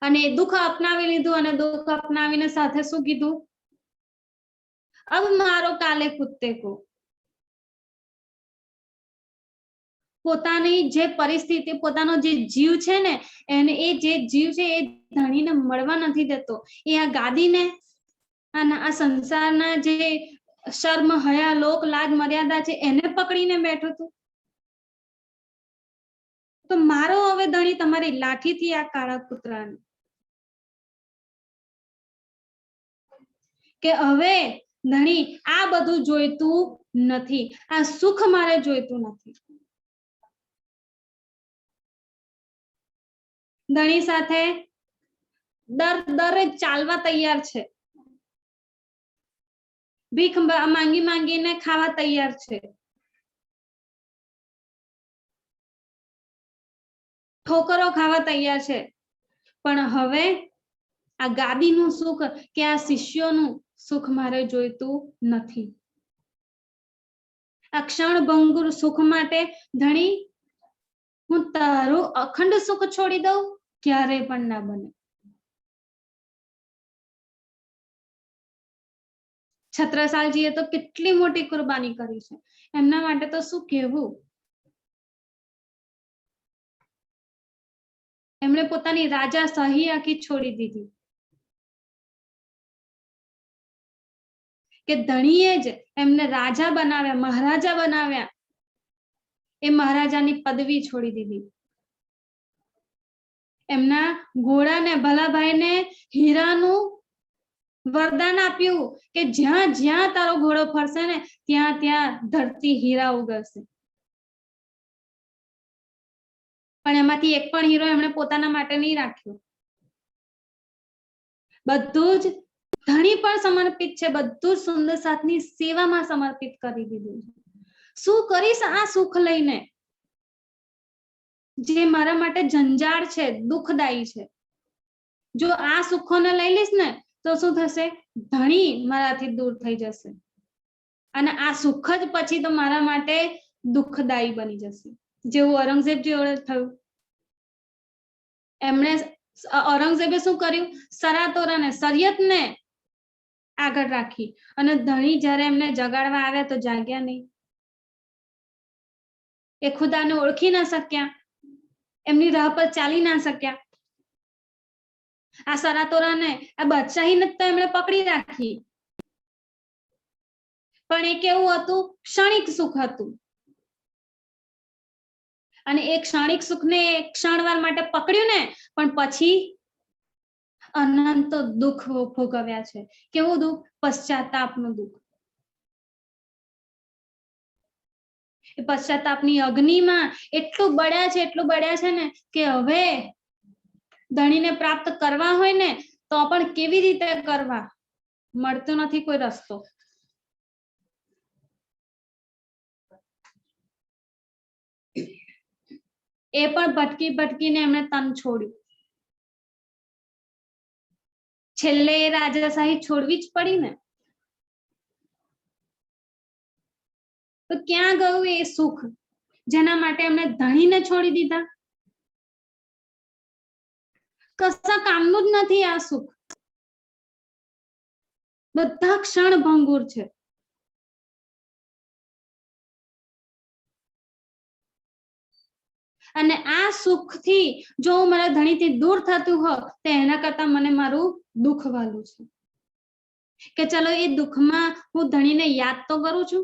અને દુઃખ અપનાવી લીધું. અને દુઃખ અપનાવીને સાથે શું કીધું, અબ મારો કાલે કુત્તે કો. પોતાની જે પરિસ્થિતિ, પોતાનો જે જીવ છે ને, એને એ જે જીવ છે એ ધણીને મળવા નથી દેતો. એ આ ગાદીને અને આ સંસારના જે શર્મ હયા લોક લાજ મર્યાદા છે એને પકડીને બેઠો હતું. તો મારો હવે ધણી તમારી લાઠીથી આ કાળા કૂતરાને, કે હવે ધણી આ બધું જોઈતું નથી, આ સુખ મારે જોઈતું નથી. ધણી સાથે દરે ચાલવા તૈયાર છે, ભીખ માંગી માંગીને ખાવા તૈયાર છે, ઠોકરો ખાવા તૈયાર છે, પણ હવે આ ગાદીનું સુખ કે આ શિષ્યોનું સુખ મારે જોઈતું નથી. આ ક્ષણભંગુર સુખ માટે ધણી હું તારું અખંડ સુખ છોડી દઉં, ક્યારેય પણ ના બને. છત્રસાલજીએ તો કેટલી મોટી કુરબાની કરી છે, એમના માટે તો શું કહેવું. એમણે પોતાની રાજા શાહી આખી છોડી દીધી કે ધણીએ જ એમને રાજા બનાવ્યા, મહારાજા બનાવ્યા. એ મહારાજાની પદવી છોડી દીધી. એમના ઘોડાને ભલાભાઈને હીરાનું વરદાન આપ્યું કે જ્યાં જ્યાં તારો ઘોડો ફરશે ને ત્યાં ત્યાં ધરતી હીરા ઉગરશે. પણ એમાંથી એક પણ હીરો એમણે પોતાના માટે નહીં રાખ્યો. બધું જ ધણી પણ સમર્પિત છે, બધું જ સુંદર સાથની સેવામાં સમર્પિત કરી દીધું. શું કરીશ આ સુખ લઈને જે મારા માટે જંજાળ છે, દુઃખદાયી છે. જો આ સુખોને લઈ લઈશ ને તો શું થશે, ધણી મારાથી દૂર થઈ જશે અને આ સુખ જ પછી તો મારા માટે દુઃખદાયી બની જશે. જેવું ઔરંગઝેબજી જોડે થયું. એમણે ઔરંગઝેબે શું કર્યું, સરાતોરાને શરિયતને આગળ રાખી અને ધણી જ્યારે એમને જગાડવા આવ્યા તો જાગ્યા નહીં. એ ખુદાને ઓળખી ના શક્યા, એમની રાહ પર ચાલી ના શક્યા. આ સરાતોરાને, આ બાદશાહીને તો એમણે પકડી રાખી, પણ એ કેવું હતું, ક્ષણિક સુખ હતું. અને એ ક્ષણિક સુખને એક ક્ષણવાર માટે પકડ્યું ને, પણ પછી અનંત દુઃખ ભોગવ્યા છે. કેવું દુઃખ, પશ્ચાતાપનું દુઃખ. એ પશ્ચાતાપની અગ્નિમાં એટલું બળ્યા છે ને કે હવે ધણીને પ્રાપ્ત કરવા હોય ને તો પણ કેવી રીતે કરવા, મળતો નથી કોઈ રસ્તો. એ પણ ભટકી ભટકીને એમણે તન છોડ્યું. છેલ્લે એ રાજાશાહી છોડવી જ પડી ને. તો ક્યાં ગયું એ સુખ જેના માટે એમણે ધણીને છોડી દીધા? કશા કામનું જ નથી આ સુખ. બધા ક્ષણભંગુર છે. અને આ સુખથી જો હું મારા ધણીથી દૂર થતું હોઉં તો એના કરતા મને મારું દુઃખ વાલું છે કે ચલો એ દુઃખમાં હું ધણીને યાદ તો કરું છું.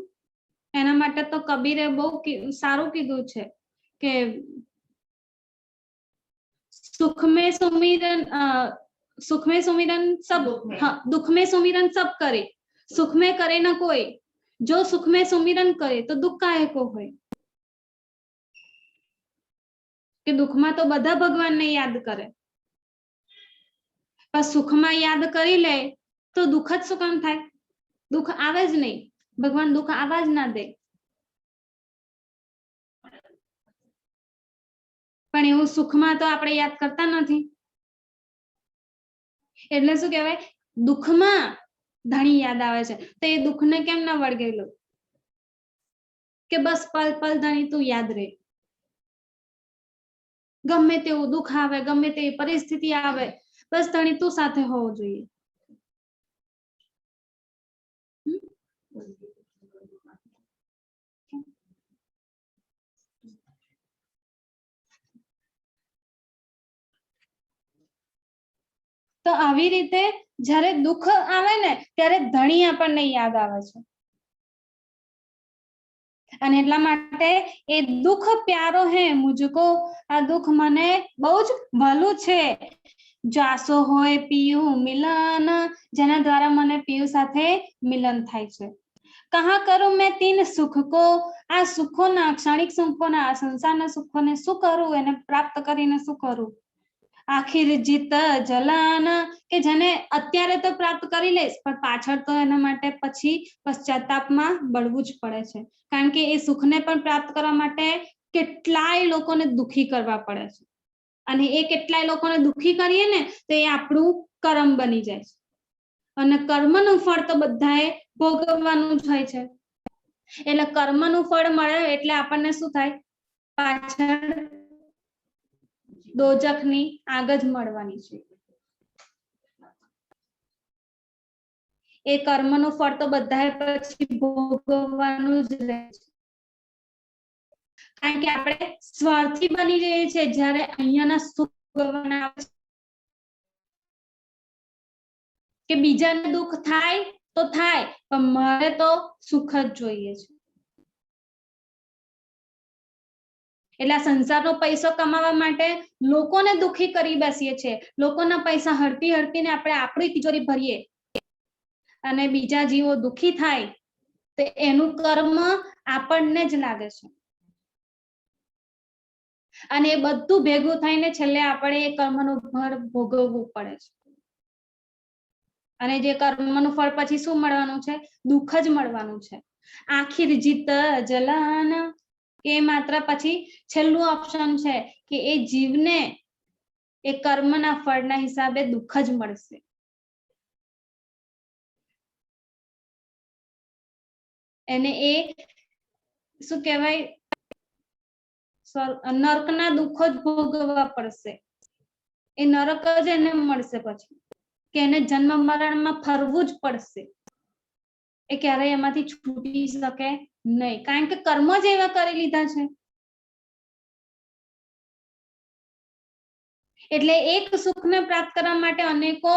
એના માટે તો કબીરે બહુ સારું કીધું છે કે સુખ में सुमिरन सब, हाँ, दुख में सुमिरन सब करे, सुख में करे ना कोई, जो सुख में सुमिरन करे तो दुख काहे को होय. કે દુઃખમાં તો બધા ભગવાનને યાદ કરે, પણ સુખમાં યાદ કરી લે તો દુઃખ જ શું કામ થાય? દુઃખ આવે જ નહીં. ભગવાન દુઃખ આવવા જ ના દે. પણ એવું સુખમાં તો આપણે યાદ કરતા નથી. એટલે શું કહેવાય, દુઃખમાં ધણી યાદ આવે છે તો એ દુઃખને કેમ ના વળગેલો કે બસ પલ પલ ધણી તું યાદ રહે. ગમે તેવું દુઃખ આવે, ગમે તેવી પરિસ્થિતિ આવે, બસ ધણી તું સાથે હોવો જોઈએ. તો આવી રીતે જ્યારે દુઃખ આવે ને ત્યારે ધણી આપણને યાદ આવે છે. અને એટલા માટે એ દુઃખ પ્યારો હે મુझको, આ દુઃખ મને બહુ જ ભલું છે. જાસો હોય પિયું મિલન, જેના દ્વારા મને પિયું સાથે મિલન થાય છે. કહા કરું મેં તીન સુખ કો, આ સુખોના, ક્ષણિક સુખોના, આ સંસારના સુખોને શું કરું, એને પ્રાપ્ત કરીને શું કરું? આખિર જીત જલાન, કે જેને અત્યારે તો પ્રાપ્ત કરી લઈશ પણ પાછળ તો એના માટે પછી પશ્ચાતાપમાં બળવું જ પડે છે. કારણ કે એ સુખને પણ પ્રાપ્ત કરવા માટે કેટલાય લોકોને દુખી કરવા પડે છે. અને એ કેટલાય લોકોને દુખી કરીએ ને તો એ આપણું કર્મ બની જાય છે અને કર્મનું ફળ તો બધાએ ભોગવવાનું જ હોય છે એટલે કર્મનું ફળ મળે એટલે આપણને શું થાય પાછળ દોજખની આગ જ મળવાની છે એ કર્મનું ફળ તો બધાએ પછી ભોગવવાનું જ રહે છે કારણ કે આપણે સ્વાર્થી બની જઈએ છીએ જ્યારે અહીંયાના સુખ ભોગવવાના આવે છે કે બીજાને દુઃખ થાય તો થાય પણ મારે તો સુખ જ જોઈએ છે એટલે આ સંસારનો પૈસો કમાવા માટે લોકોને દુખી કરી બેસીએ છીએ લોકોના પૈસા હડપી હડપીને આપણે આપણી તિજોરી ભરીએ અને બીજા જીવો દુખી થાય તો એનું કર્મ આપણને જ લાગે છે અને એ બધું ભેગું થઈને છેલ્લે આપણે એ કર્મનું ફળ ભોગવવું પડે છે અને જે કર્મનું ફળ પછી શું મળવાનું છે દુઃખ જ મળવાનું છે આખિર જીત જલાન કે માત્ર પછી છેલ્લું ઓપ્શન છે કે એ જીવને એ કર્મના ફળના હિસાબે દુઃખ જ મળશે એને એ શું કહેવાય નરકના દુઃખો જ ભોગવવા પડશે એ નરક જ એને મળશે પછી કે એને જન્મ મરણમાં ફરવું જ પડશે એ ક્યારેય એમાંથી છૂટી શકે નહીં કારણ કે કર્મ જ એવા કરી લીધા છે એટલે એક સુખને પ્રાપ્ત કરવા માટે અનેકો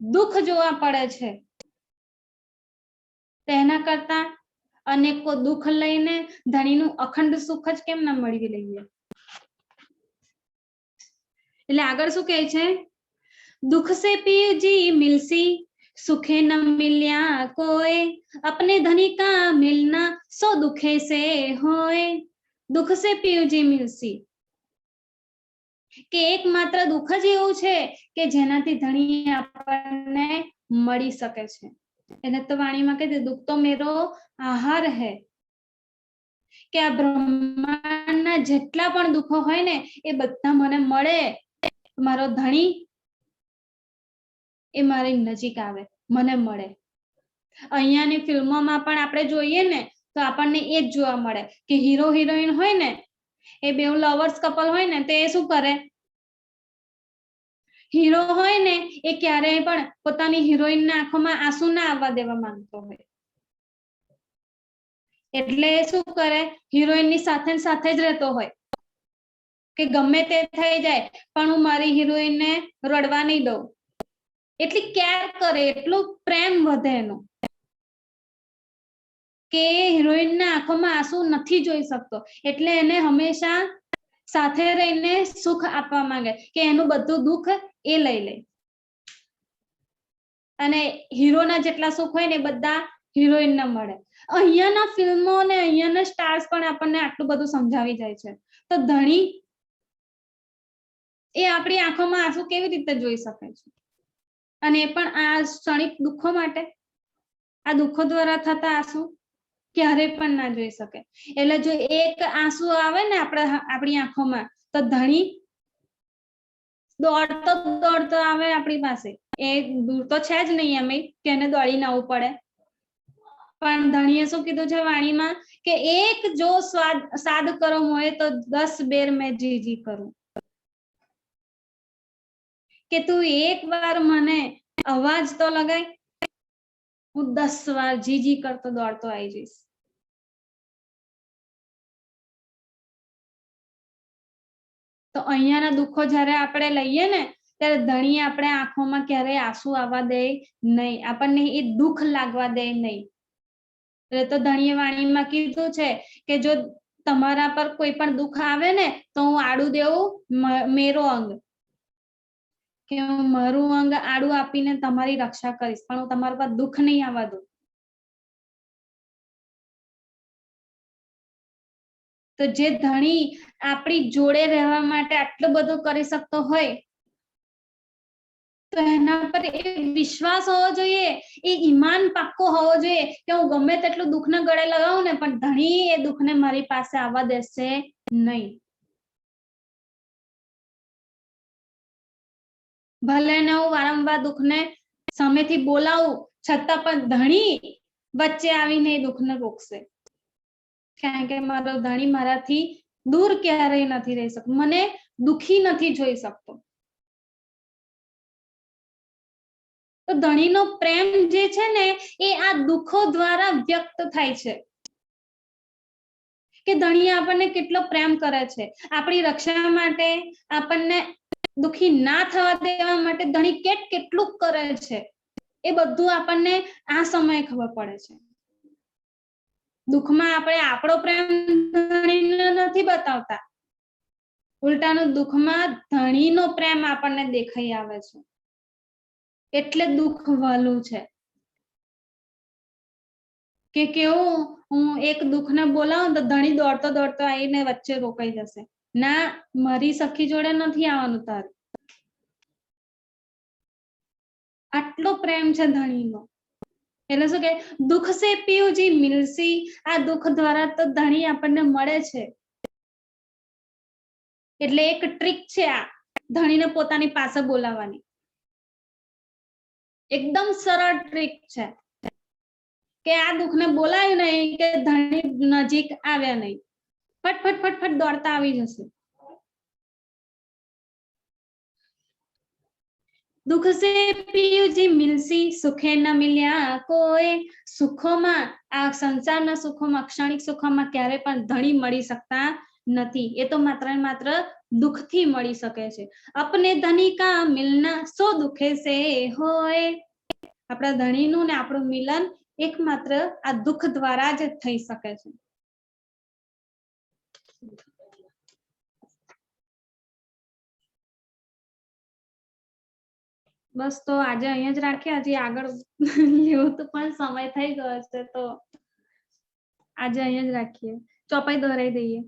દુઃખ જોવા પડે છે તેના કરતા અનેકો દુઃખ લઈને ધણીનું અખંડ સુખ જ કેમ ના મેળવી લઈએ એટલે આગળ શું કહે છે दुख से पिय जी मिलसी सुखे न मिल्या कोई अपने धनी का मिलना सो दुखे से होए दुख से पिय जी मिलसी કે એકમાત્ર દુઃખ જ એવું છે કે જેનાથી ધણી આપણને મળી શકે છે એને તો વાણીમાં કહે છે દુઃખ તો મેરો આહાર હૈ કે આ બ્રહ્માંડના જેટલા પણ દુઃખો હોય ને એ બધા મને મળે મારો ધણી એ મારી નજીક આવે મને મળે અહીંયાની ફિલ્મોમાં પણ આપણે જોઈએ ને તો આપણને એ જ જોવા મળે કે હીરો હિરોઈન હોય ને એ બે લવર્સ કપલ હોય ને તો એ શું કરે હીરો હોય ને એ ક્યારેય પણ પોતાની હિરોઈન ના આંખોમાં આંસુ ના આવવા દેવા માંગતો હોય એટલે શું કરે હિરોઈન ની સાથે જ રહેતો હોય કે ગમે તે થઈ જાય પણ હું મારી હિરોઈન ને રડવા નહીં દઉં એટલી કેર કરે એટલું પ્રેમ વધે એનો કે હિરોઈન ના આંખોમાં આંસુ નથી જોઈ શકતો એટલે એને હંમેશા સાથે રહીને સુખ આપવા માંગે કે એનું બધું દુઃખ એ લઈ લે અને હીરોના જેટલા સુખ હોય ને બધા હિરોઈન ને મળે અહીંયાના ફિલ્મો અને અહીંયાના સ્ટાર્સ પણ આપણને આટલું બધું સમજાવી જાય છે તો ધણી એ આપણી આંખોમાં આંસુ કેવી રીતે જોઈ શકે છે અને એ પણ આ ક્ષણિક દુઃખો માટે આ દુઃખો દ્વારા થતા આંસુ ક્યારે પણ ના જોઈ શકે એટલે જો એક આંસુ આવે ને આપણી આંખોમાં તો ધણી દોડતો આવે આપણી પાસે એ દૂર તો છે જ નહીં અમે કે એને દોડીને આવવું પડે પણ ધણીએ શું કીધું છે વાણીમાં કે એક જો સાદ કરો હોય તો 10 બેર મેં જીજી કરું કે તું એક વાર મને અવાજ તો લગાય હું 10 વાર જીજી કરતો દોડતો આવી જઈશ તો અહીંયાના દુઃખો જ્યારે આપણે લઈએ ને ત્યારે ધણી આપણે આંખોમાં ક્યારેય આંસુ આવવા દે નહીં આપણને એ દુઃખ લાગવા દે નહીં એટલે તો ધણીએ વાણીમાં કીધું છે કે જો તમારા પર કોઈ પણ દુઃખ આવે ને તો હું આડું દેવું મેરો અંગ કે હું મારું અંગ આડું આપીને તમારી રક્ષા કરીશ પણ હું તમારા પર દુઃખ નહીં આવવા દઉં તો જે ધણી આપણી જોડે રહેવા માટે આટલું બધું કરી શકતો હોય તો એના પર એ વિશ્વાસ હોવો જોઈએ એ ઈમાન પાક્કો હોવો જોઈએ કે હું ગમે તેટલું દુઃખને ગળે લગાવું ને પણ ધણી એ દુઃખને મારી પાસે આવવા દેશે નહીં ભલે ને હું વારંવાર દુઃખને સામેથી બોલાવું છતાં પણ ધણી વચ્ચે આવીને એ દુઃખને રોકશે, કારણ કે મારો ધણી મારાથી દૂર ક્યારેય નથી રહી શકતો, મને દુખી નથી જોઈ શકતો. તો ધણીનો પ્રેમ જે છે ને એ આ દુઃખો દ્વારા વ્યક્ત થાય છે, કે ધણી આપણને કેટલો પ્રેમ કરે છે, આપણી રક્ષા માટે, આપણને દુખી ના થવા દેવા માટે ધણી કેટલું કરે છે, એ બધું આપણને આ સમયે ખબર પડે છે. દુઃખમાં આપણે આપણો પ્રેમ ધણીને નથી બતાવતા, ઉલટાનું દુઃખમાં ધણીનો પ્રેમ આપણને દેખાઈ આવે છે, એટલે દુઃખ વહાલું છે. કે કેવું હું એક દુઃખને બોલાવું તો ધણી દોડતો દોડતો આવીને વચ્ચે રોકાઈ જશે, ના મારી સખી જોડે નથી આવવાનું તારે. આટલો પ્રેમ છે ધણીનો. એટલે શું કે દુઃખ સે પિયુજી મિલસી, આ દુઃખ દ્વારા તો ધણી આપણને મળે છે. એટલે એક ટ્રીક છે આ ધણીને પોતાની પાસે બોલાવવાની, એકદમ સરળ ટ્રીક છે કે આ દુઃખને બોલાવ્યું નહીં કે ધણી નજીક આવ્યા નહીં, ફટફટ ફટફટ દોડતા આવી જશે. દુઃખ સે પિયુજી મિલસી, સુખે ન મિલ્યા કોઈ, સુખોમાં આ સંસારના સુખોમાં, ક્ષણિક સુખોમાં ક્યારે પણ ધણી મળી શકતા નથી, એ તો માત્ર ને માત્ર દુઃખથી મળી શકે છે. અપને ધની કા મિલના સો દુખે સે હોય, આપણા ધણીનું ને આપણું મિલન એકમાત્ર આ દુઃખ દ્વારા જ થઈ શકે છે. બસ તો આજે અહીંયા જ રાખીએ, હજી આગળ લેવું તો પણ સમય થઈ ગયો છે, તો આજે અહીંયા જ રાખીએ, ચોપાઈ દોરાઈ દઈએ.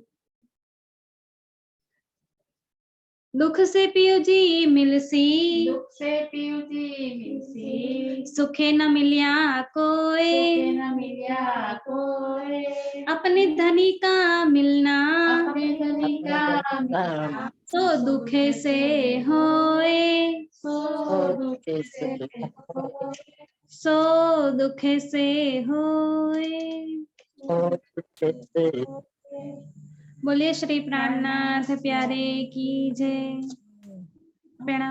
दुख से पियुजी मिलसी, दुख से पियुजी मिलसी, सुखे न मिलिया कोई, सुखे न मिलिया कोई, अपने धनी का मिलना अपने धनी का मिलना तो दुखे से होए, सो दुख से होए, सो दुखे से होए। बोलिए श्री प्राणनाथ प्यारे की जय। प्रणाम।